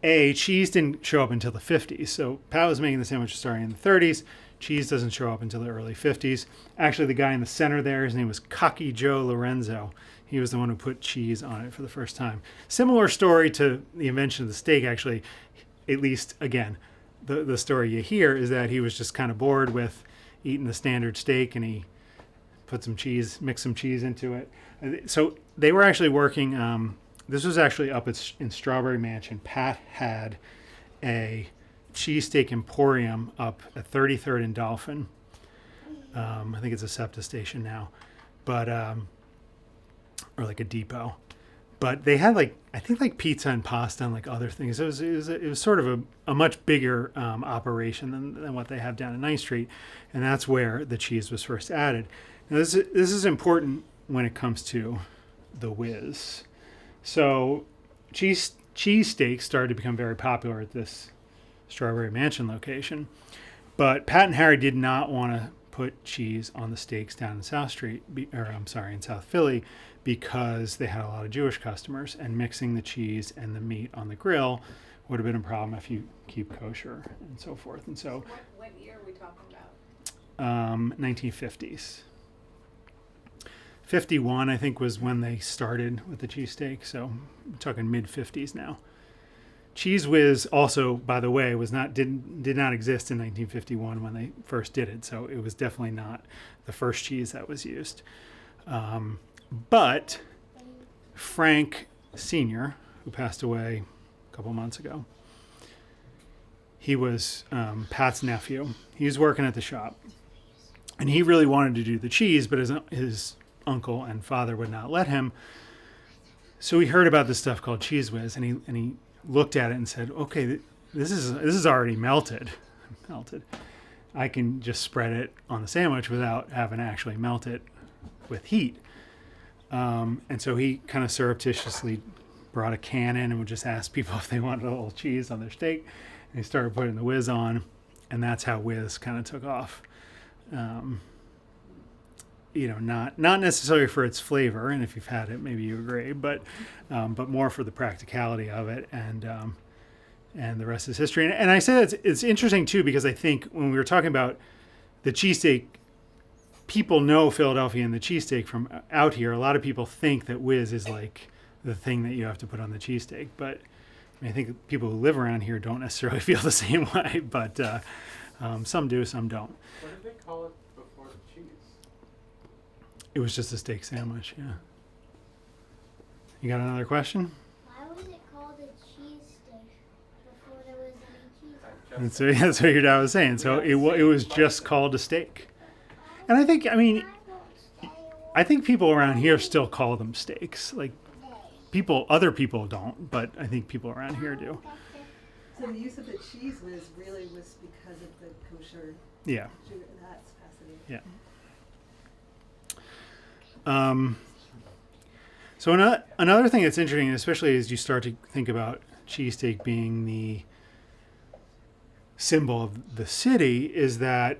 cheese didn't show up until the 50s. So Pat was making the sandwich starting in the 30s. Cheese doesn't show up until the early 50s. Actually, the guy in the center there, his name was Cocky Joe Lorenzo. He was the one who put cheese on it for the first time. Similar story to the invention of the steak, actually. At least, again, the story you hear is that he was just kind of bored with eating the standard steak and he put some cheese, mixed some cheese into it. So they were actually working... this was actually up in Strawberry Mansion. Pat had a cheesesteak emporium up at 33rd and Dolphin. I think it's a SEPTA station now, but or like a depot. But they had pizza and pasta and other things. It was sort of a much bigger operation than what they have down in 9th Street, and that's where the cheese was first added. Now this is important when it comes to the whiz. So cheesesteaks started to become very popular at this Strawberry Mansion location. But Pat and Harry did not want to put cheese on the steaks down in South Street, in South Philly, because they had a lot of Jewish customers, and mixing the cheese and the meat on the grill would have been a problem if you keep kosher and so forth. And so what year are we talking about? 1950s. 51, I think, was when they started with the cheesesteak, so I'm talking mid-50s now. Cheese Whiz also, by the way, did not exist in 1951 when they first did it, so it was definitely not the first cheese that was used. But Frank Sr., who passed away a couple months ago, he was Pat's nephew. He was working at the shop, and he really wanted to do the cheese, but his uncle and father would not let him. So he heard about this stuff called Cheese Whiz, and he looked at it and said, "Okay, this is already melted. I can just spread it on the sandwich without having to actually melt it with heat." And so he kind of surreptitiously brought a can in and would just ask people if they wanted a little cheese on their steak. And he started putting the whiz on, and that's how whiz kind of took off. Not necessarily for its flavor, and if you've had it, maybe you agree, but more for the practicality of it, and the rest is history. And I say that it's interesting too, because I think when we were talking about the cheesesteak, people know Philadelphia and the cheesesteak from out here. A lot of people think that whiz is like the thing that you have to put on the cheesesteak, but I think people who live around here don't necessarily feel the same way, but some do, some don't. What did they call it before the cheese? It was just a steak sandwich, yeah. You got another question? Why was it called a cheese steak before there was any cheese? And so that's what your dad was saying. So it was just called a steak. And I think people around here still call them steaks. Like other people don't, but I think people around here do. So the use of the cheese was because of the kosher Yeah. sugar. That's fascinating. Yeah. So another thing that's interesting, especially as you start to think about cheesesteak being the symbol of the city, is that,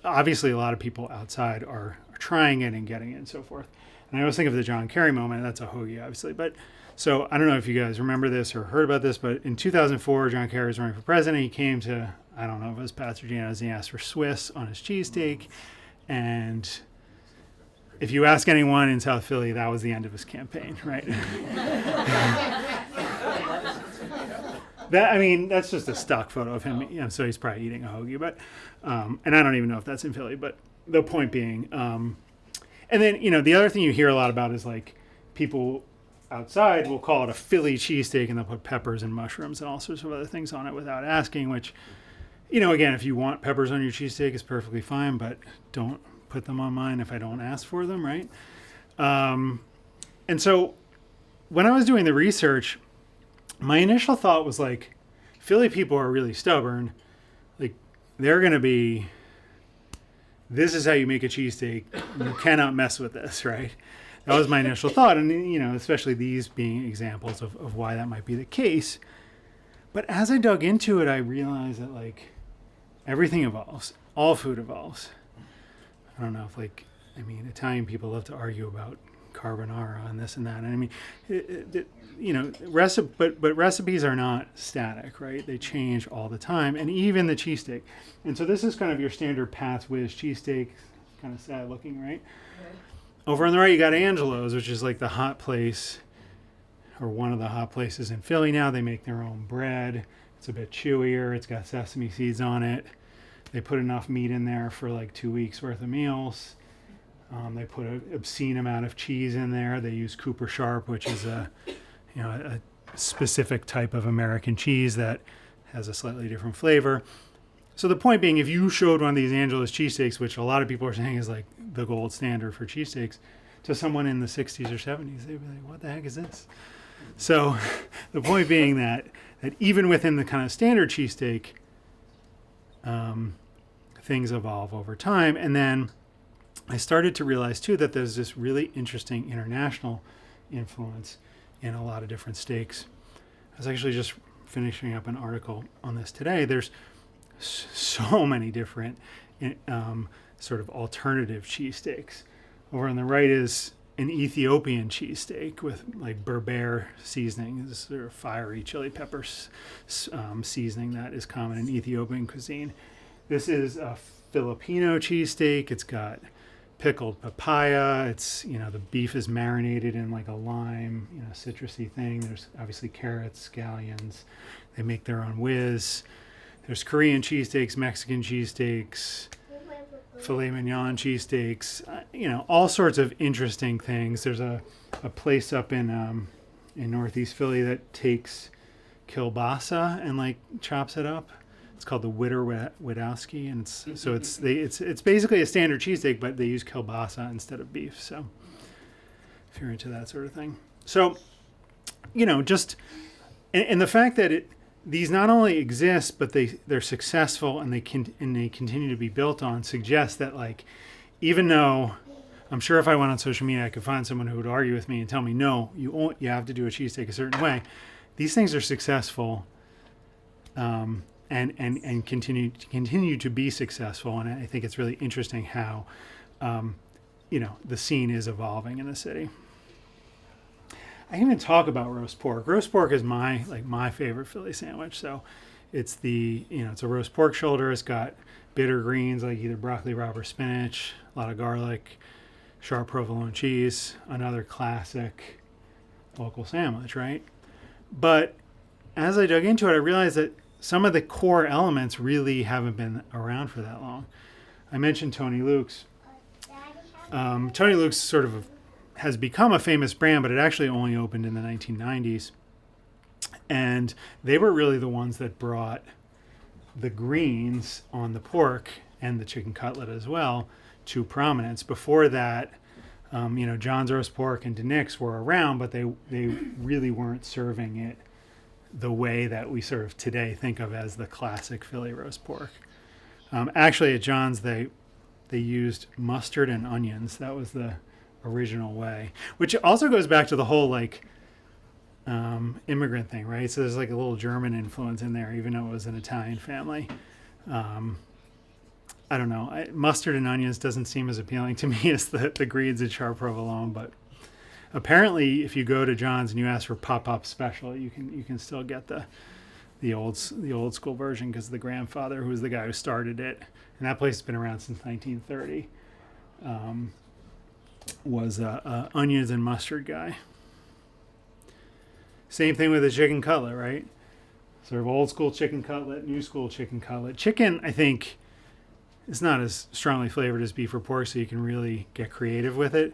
obviously a lot of people outside are trying it and getting it and so forth. And I always think of the John Kerry moment. That's a hoagie, obviously. But so I don't know if you guys remember this or heard about this, but in 2004, John Kerry was running for president. He came to, I don't know if it was Pastor Giano's, and he asked for Swiss on his cheesesteak. And if you ask anyone in South Philly, that was the end of his campaign, right? That's just a stock photo of him. So he's probably eating a hoagie, but and I don't even know if that's in Philly. But the point being, and then the other thing you hear a lot about is like people outside will call it a Philly cheesesteak, and they'll put peppers and mushrooms and all sorts of other things on it without asking. Which, again, if you want peppers on your cheesesteak, it's perfectly fine, but don't put them on mine if I don't ask for them, right? And so when I was doing the research, my initial thought was like, Philly people are really stubborn. Like, they're going to be, this is how you make a cheesesteak. You cannot mess with this, right? That was my initial thought. And, especially these being examples of why that might be the case. But as I dug into it, I realized that, like, everything evolves. All food evolves. I don't know if, Italian people love to argue about carbonara and this and that. And but recipes are not static, right? They change all the time, and even the cheesesteak. And so this is kind of your standard Pat's Whiz cheesesteak, kind of sad looking, right? Over on the right, you got Angelo's, which is like the hot place, or one of the hot places in Philly now. They make their own bread. It's a bit chewier. It's got sesame seeds on it. They put enough meat in there for like 2 weeks worth of meals. They put an obscene amount of cheese in there. They use Cooper Sharp, which is a specific type of American cheese that has a slightly different flavor. So the point being, if you showed one of these Angelo's cheesesteaks, which a lot of people are saying is like the gold standard for cheesesteaks, to someone in the 60s or 70s, they'd be like, what the heck is this? So the point being that even within the kind of standard cheesesteak, things evolve over time. And then I started to realize too that there's this really interesting international influence in a lot of different steaks. I was actually just finishing up an article on this today. There's so many different sort of alternative cheesesteaks. Over on the right is an Ethiopian cheesesteak with like Berber seasoning, this sort of fiery chili peppers seasoning that is common in Ethiopian cuisine. This is a Filipino cheesesteak. It's got pickled papaya. It's, the beef is marinated in like a lime, citrusy thing. There's obviously carrots, scallions. They make their own whiz. There's Korean cheesesteaks, Mexican cheesesteaks, filet mignon cheesesteaks, all sorts of interesting things. There's a place up in Northeast Philly that takes kielbasa and like chops it up. It's called the Widowski, and it's basically a standard cheesesteak, but they use kielbasa instead of beef. So if you're into that sort of thing, so just and the fact that these not only exist, but they're successful and they continue to be built on suggests that, like, even though I'm sure if I went on social media, I could find someone who would argue with me and tell me, no, you have to do a cheesesteak a certain way. These things are successful, and continue to be successful. And I think it's really interesting how, the scene is evolving in the city. I can even talk about roast pork. Roast pork is my favorite Philly sandwich. So it's it's a roast pork shoulder. It's got bitter greens like either broccoli, rabe, or spinach, a lot of garlic, sharp provolone cheese, another classic local sandwich, right? But as I dug into it, I realized that some of the core elements really haven't been around for that long. I mentioned Tony Luke's. Tony Luke's sort of has become a famous brand, but it actually only opened in the 1990s. And they were really the ones that brought the greens on the pork and the chicken cutlet as well to prominence. Before that, John's Roast Pork and DeNick's were around, but they really weren't serving it the way that we sort of today think of as the classic Philly roast pork. Actually, at John's, they used mustard and onions. That was the original way, which also goes back to the whole immigrant thing, right? So there's like a little German influence in there, even though it was an Italian family. I don't know. Mustard and onions doesn't seem as appealing to me as the greens and sharp provolone, but apparently, if you go to John's and you ask for pop-up special, you can still get the old school version, because the grandfather, who was the guy who started it, and that place has been around since 1930, was a onions and mustard guy. Same thing with the chicken cutlet, right? Sort of old school chicken cutlet, new school chicken cutlet. Chicken, I think, is not as strongly flavored as beef or pork, so you can really get creative with it.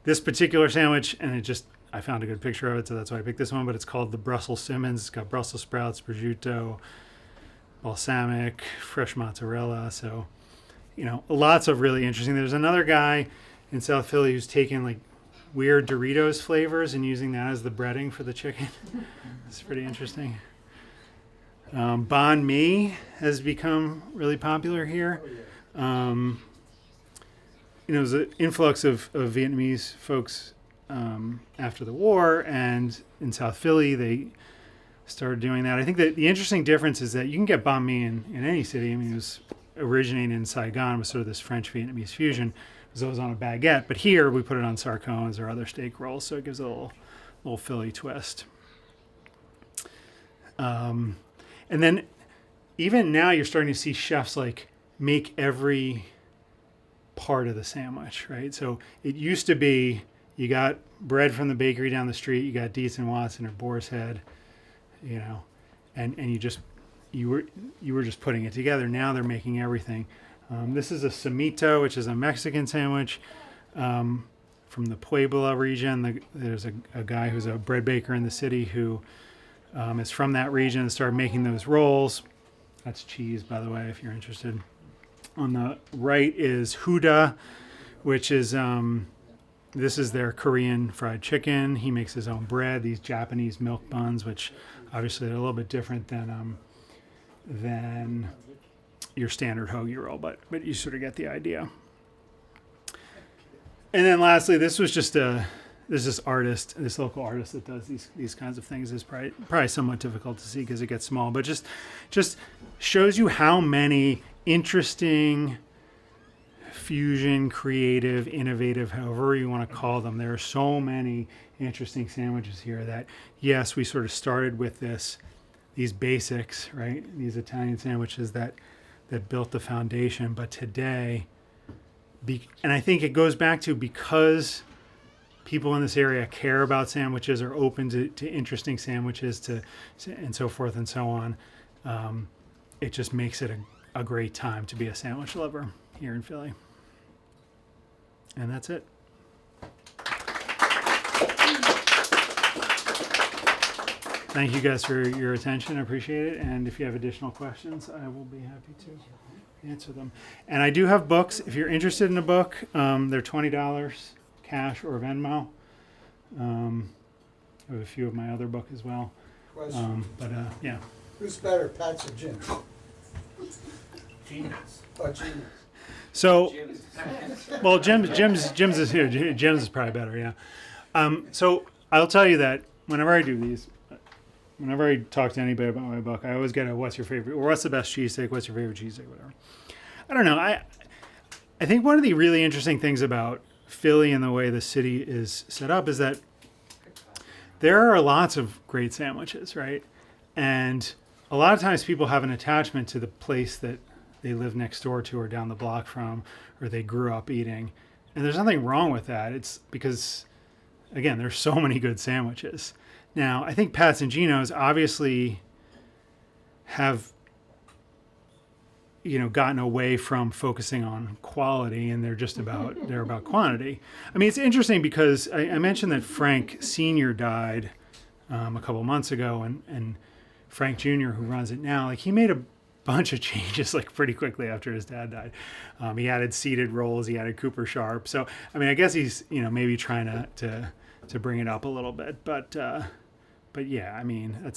This particular sandwich, and I found a good picture of it, so that's why I picked this one, but it's called the Brussels Simmons. It's got Brussels sprouts, prosciutto, balsamic, fresh mozzarella. So, lots of really interesting. There's another guy in South Philly who's taken weird Doritos flavors and using that as the breading for the chicken. It's pretty interesting. Banh mi has become really popular here. There's an influx of Vietnamese folks after the war, and in South Philly they started doing that. I think that the interesting difference is that you can get banh mi in any city. I mean, it was originated in Saigon with sort of this French-Vietnamese fusion. It was on a baguette, but here we put it on sarcones or other steak rolls, so it gives it a little Philly twist. And then even now you're starting to see chefs make every part of the sandwich, right? So it used to be you got bread from the bakery down the street, you got Dietz and Watson or Boar's Head, and you were just putting it together. Now they're making everything. This is a samito, which is a Mexican sandwich from the Puebla region. There's a guy who's a bread baker in the city who is from that region and started making those rolls. That's cheese, by the way, if you're interested. On the right is Huda, which is this is their Korean fried chicken. He makes his own bread, these Japanese milk buns, which obviously are a little bit different than your standard hoagie roll, but you sort of get the idea. And then lastly, this was just this local artist that does these kinds of things. Is probably somewhat difficult to see because it gets small, but just shows you how many interesting, fusion, creative, innovative, however you want to call them. There are so many interesting sandwiches here that, yes, we sort of started with these basics, right? These Italian sandwiches that built the foundation. But today, and I think it goes back to because people in this area care about sandwiches, are open to interesting sandwiches, and so forth and so on. It just makes it a great time to be a sandwich lover here in Philly. And that's it. Thank you guys for your attention. I appreciate it. And if you have additional questions, I will be happy to answer them. And I do have books. If you're interested in a book, they're $20, cash or Venmo. I have a few of my other book as well. Question. Yeah. Who's better, Pat's or Jim? Genius. Oh, genius. So, well, Jim's is here. Jim's is probably better, yeah. So I'll tell you that whenever I do these, whenever I talk to anybody about my book, I always get a what's your favorite, or what's the best cheesesteak, what's your favorite cheesesteak, whatever. I don't know. I think one of the really interesting things about Philly and the way the city is set up is that there are lots of great sandwiches, right? And a lot of times people have an attachment to the place that they live next door to or down the block from, or they grew up eating. And there's nothing wrong with that. It's because, again, there's so many good sandwiches. Now, I think Pat's and Gino's obviously have, gotten away from focusing on quality, and they're about quantity. I mean, it's interesting because I mentioned that Frank Sr. died a couple months ago, and Frank Jr., who runs it now, like he made a bunch of changes like pretty quickly after his dad died. He added seated rolls, he added Cooper Sharp. So, I mean, I guess he's, maybe trying to bring it up a little bit, but yeah, I mean,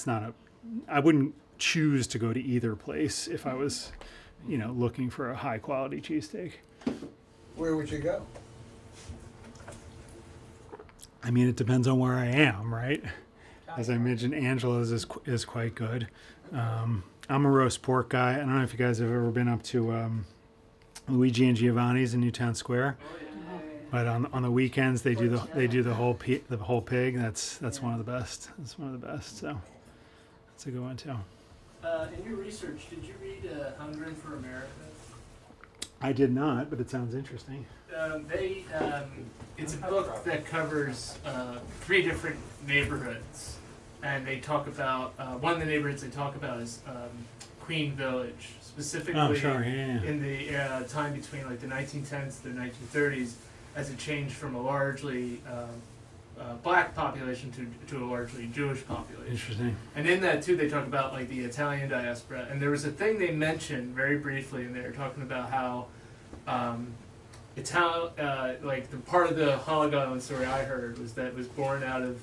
I wouldn't choose to go to either place if I was, looking for a high quality cheesesteak. Where would you go? I mean, it depends on where I am, right? As I mentioned, Angela's is quite good. I'm a roast pork guy. I don't know if you guys have ever been up to Luigi and Giovanni's in Newtown Square, but on the weekends they do the whole pig. That's one of the best. That's one of the best. So that's a good one too. In your research, did you read Hungering for America? I did not, but it sounds interesting. It's a book that covers 3 different neighborhoods, and they talk about one of the neighborhoods they talk about is Queen Village, specifically in the time between like the 1910s to the 1930s, as it changed from a largely black population to a largely Jewish population. Interesting. And in that too, they talk about like the Italian diaspora. And there was a thing they mentioned very briefly, and they were talking about how like the part of the Hog Island story I heard was that it was born out of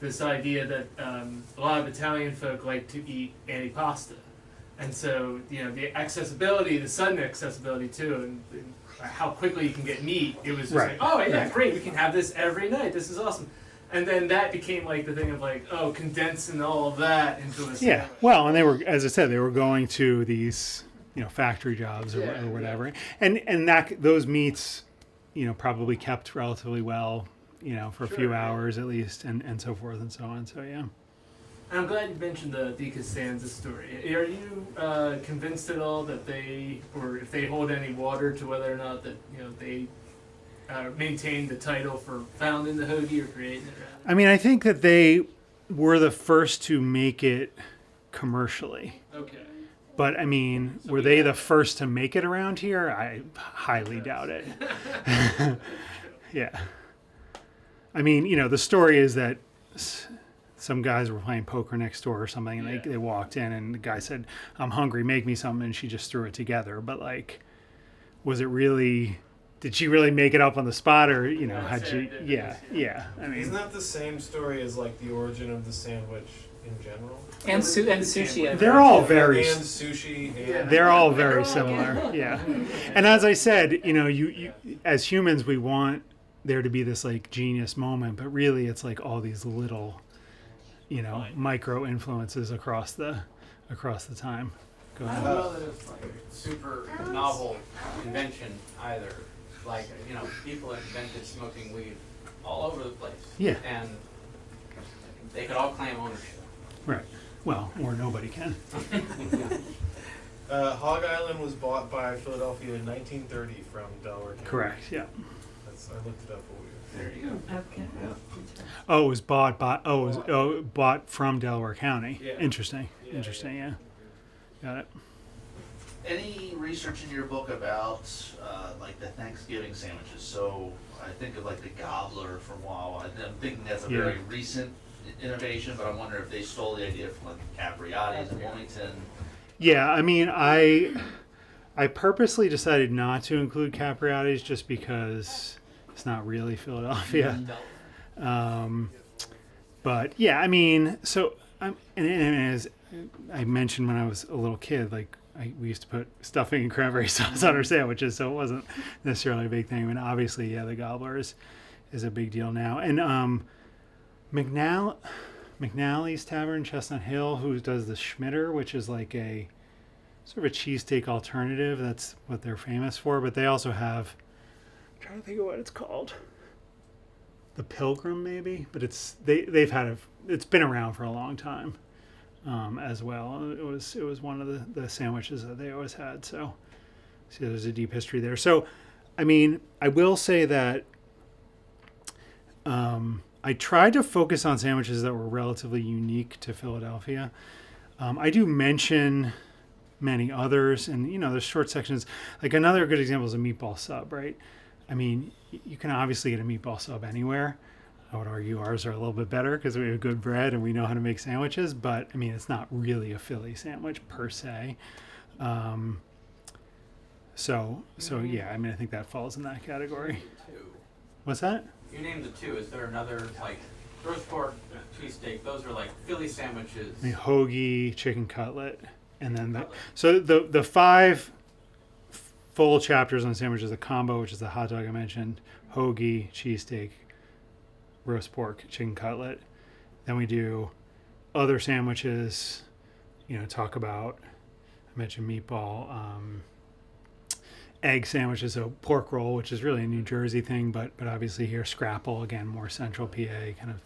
this idea that a lot of Italian folk like to eat antipasta. And so, the accessibility, the sudden accessibility too, and how quickly you can get meat, it was just like, oh yeah, great, we can have this every night, this is awesome. And then that became like the thing of like, condensing all of that into a sandwich. Yeah, well, and they were, as I said, they were going to these, factory jobs or whatever. Yeah. And those meats, probably kept relatively well, for a few hours at least, and so forth and so on. So yeah. I'm glad you mentioned the Di Costanza story. Are you convinced at all that or if they hold any water to whether or not that they maintain the title for founding the hoagie or creating it? I mean, I think that they were the first to make it commercially. Okay. But I mean, were they the first to make it around here? I highly doubt it. Yeah. I mean, the story is that some guys were playing poker next door or something, and they walked in, and the guy said, "I'm hungry, make me something," and she just threw it together. But like, was it really? Did she really make it up on the spot, or had she? Yeah. I mean, isn't that the same story as like the origin of the sandwich in general? And sushi. They're all very. And sushi. And they're all very similar. Yeah. And as I said, you as humans, we want there to be this like genius moment, but really, it's like all these little, micro influences across the time. Go I ahead. don't know that it's like a super novel invention either. Like, people invented smoking weed all over the place. Yeah. And they could all claim ownership. Right. Well, or nobody can. Hog Island was bought by Philadelphia in 1930 from Delaware County. Correct. Yeah. I looked it up for you. There you go. Okay. Oh, it was bought bought from Delaware County. Yeah. Interesting. Interesting. Yeah. Got it. Any research in your book about like the Thanksgiving sandwiches? So I think of like the gobbler from Wawa. I'm thinking that's a very recent innovation, but I wonder if they stole the idea from like Capriati's in Wilmington. Yeah, I mean, I purposely decided not to include Capriati's just because it's not really Philadelphia. But yeah, I mean, so and as I mentioned when I was a little kid, like we used to put stuffing and cranberry sauce on our sandwiches, so it wasn't necessarily a big thing. I mean, obviously, yeah, the gobbler is a big deal now. And McNally's Tavern, Chestnut Hill, who does the Schmitter, which is like a sort of a cheesesteak alternative. That's what they're famous for. But they also have, I'm trying to think of what it's called. The Pilgrim, maybe, but it's been around for a long time, as well. It was one of the sandwiches that they always had. So there's a deep history there. So, I mean, I will say that I tried to focus on sandwiches that were relatively unique to Philadelphia. I do mention many others, and there's short sections. Like another good example is a meatball sub, right? I mean, you can obviously get a meatball sub anywhere. I would argue ours are a little bit better because we have good bread and we know how to make sandwiches, but I mean, it's not really a Philly sandwich per se. So yeah, I mean, I think that falls in that category. What's that? You named the two. Is there another, like, roast pork, cheesesteak? Those are like Philly sandwiches. I mean, hoagie, chicken cutlet, and then the 5 full chapters on sandwiches: the combo, which is the hot dog I mentioned, hoagie, cheesesteak, roast pork, chicken cutlet. Then we do other sandwiches. Talk about, I mentioned meatball, egg sandwiches, so pork roll, which is really a New Jersey thing, but obviously here scrapple, again, more central PA, kind of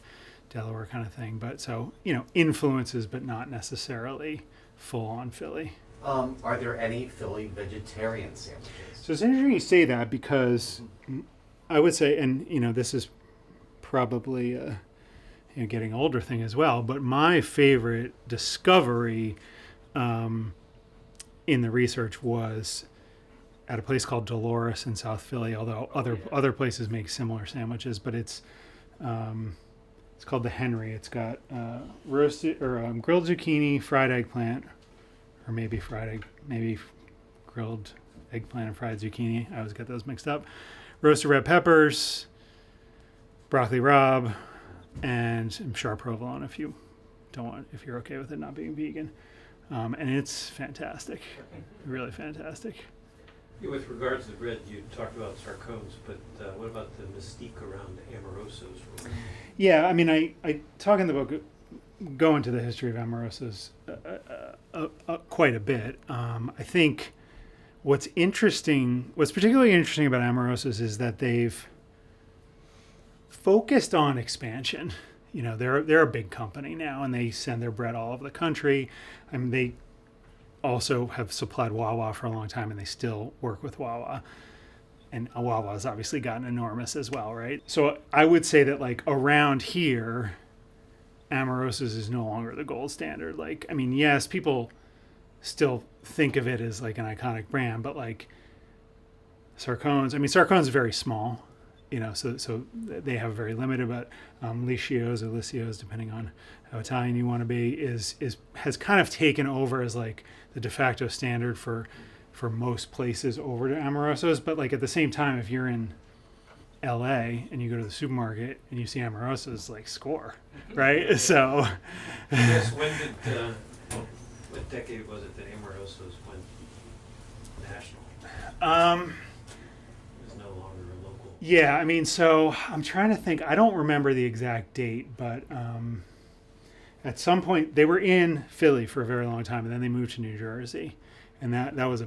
Delaware kind of thing. But so, influences, but not necessarily full on Philly. Are there any Philly vegetarian sandwiches? So it's interesting you say that, because I would say, and this is probably a getting older thing as well, but my favorite discovery in the research was at a place called Dolores in South Philly, although other places make similar sandwiches, but it's called the Henry. It's got roasted or grilled zucchini, fried eggplant, or maybe grilled eggplant and fried zucchini. I always get those mixed up. Roasted red peppers, broccoli rabe, and sharp provolone if you're okay with it not being vegan. And it's fantastic, really fantastic. Yeah, with regards to the bread, you talked about sarcones, but what about the mystique around Amoroso's? Yeah, I mean, I talk in the book, go into the history of Amoroso's quite a bit. I think what's particularly interesting about Amoroso's is that they've focused on expansion. They're a big company now, and they send their bread all over the country. I mean, they also have supplied Wawa for a long time, and they still work with Wawa. And Wawa has obviously gotten enormous as well, right? So I would say that, like, around here, Amoroso's is no longer the gold standard. Like, I mean, yes, people still think of it as like an iconic brand, but like Sarcone's is very small, so they have very limited, but Licio's or Licio's, depending on how Italian you want to be, has kind of taken over as like the de facto standard for most places over to Amoroso's. But like at the same time, if you're in LA and you go to the supermarket and you see Amoroso's, like, score, right? So Yes, what decade was it that Amoroso's went national? It was no longer a local. Yeah, I mean, so I'm trying to think. I don't remember the exact date, but at some point they were in Philly for a very long time, and then they moved to New Jersey, and that was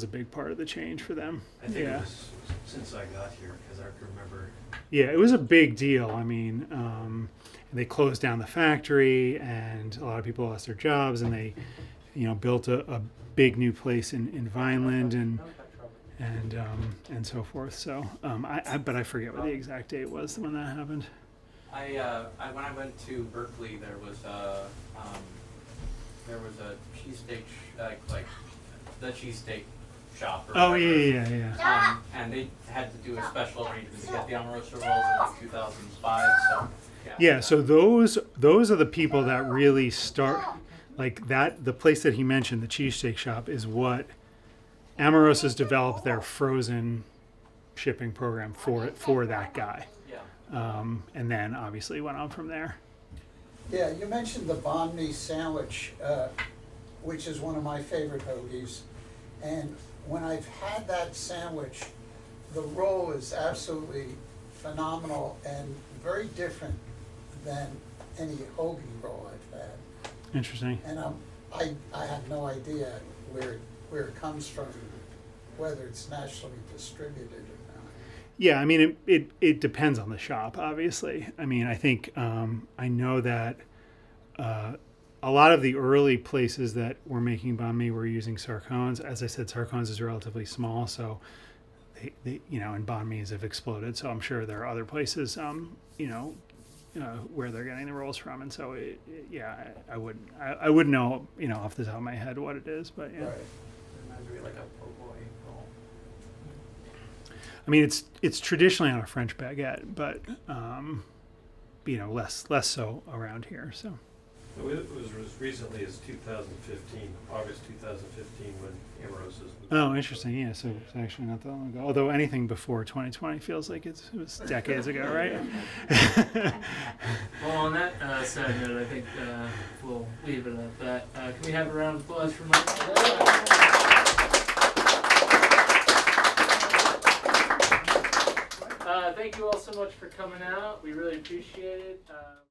a big part of the change for them. I think it was since I got here, because I can remember. Yeah, it was a big deal. I mean, they closed down the factory, and a lot of people lost their jobs, and they, built a big new place in Vineland and so forth. So, but I forget what the exact date was when that happened. When I went to Berkeley, there was a cheesesteak, like the cheesesteak shop. Or yeah. And they had to do a special arrangement to get the Amoroso rolls in like 2005. So yeah. So those are the people that really start, like that. The place that he mentioned, the cheesesteak shop, is what Amoroso's developed their frozen shipping program for that guy. And then obviously went on from there. Yeah, you mentioned the banh mi sandwich. which is one of my favorite hoagies. And when I've had that sandwich, the roll is absolutely phenomenal and very different than any hoagie roll I've had. Interesting. And I have no idea where it comes from, whether it's nationally distributed or not. Yeah, I mean, it depends on the shop, obviously. I mean, I think I know that a lot of the early places that were making banh mi were using sarcones. As I said, sarcones is relatively small, so they and banh mi's have exploded. So I'm sure there are other places, where they're getting the rolls from, and so I wouldn't know, off the top of my head what it is, but yeah. Right. Reminds me like a po' boy roll. I mean, it's traditionally on a French baguette, but less so around here. So It was as recently as 2015, August 2015, when Amoroso's moved. Oh, interesting. Yeah, so it's actually not that long ago. Although anything before 2020 feels like it was decades ago, right? Well, on that sad note, I think we'll leave it at that. Can we have a round of applause for Mike? Thank you all so much for coming out. We really appreciate it.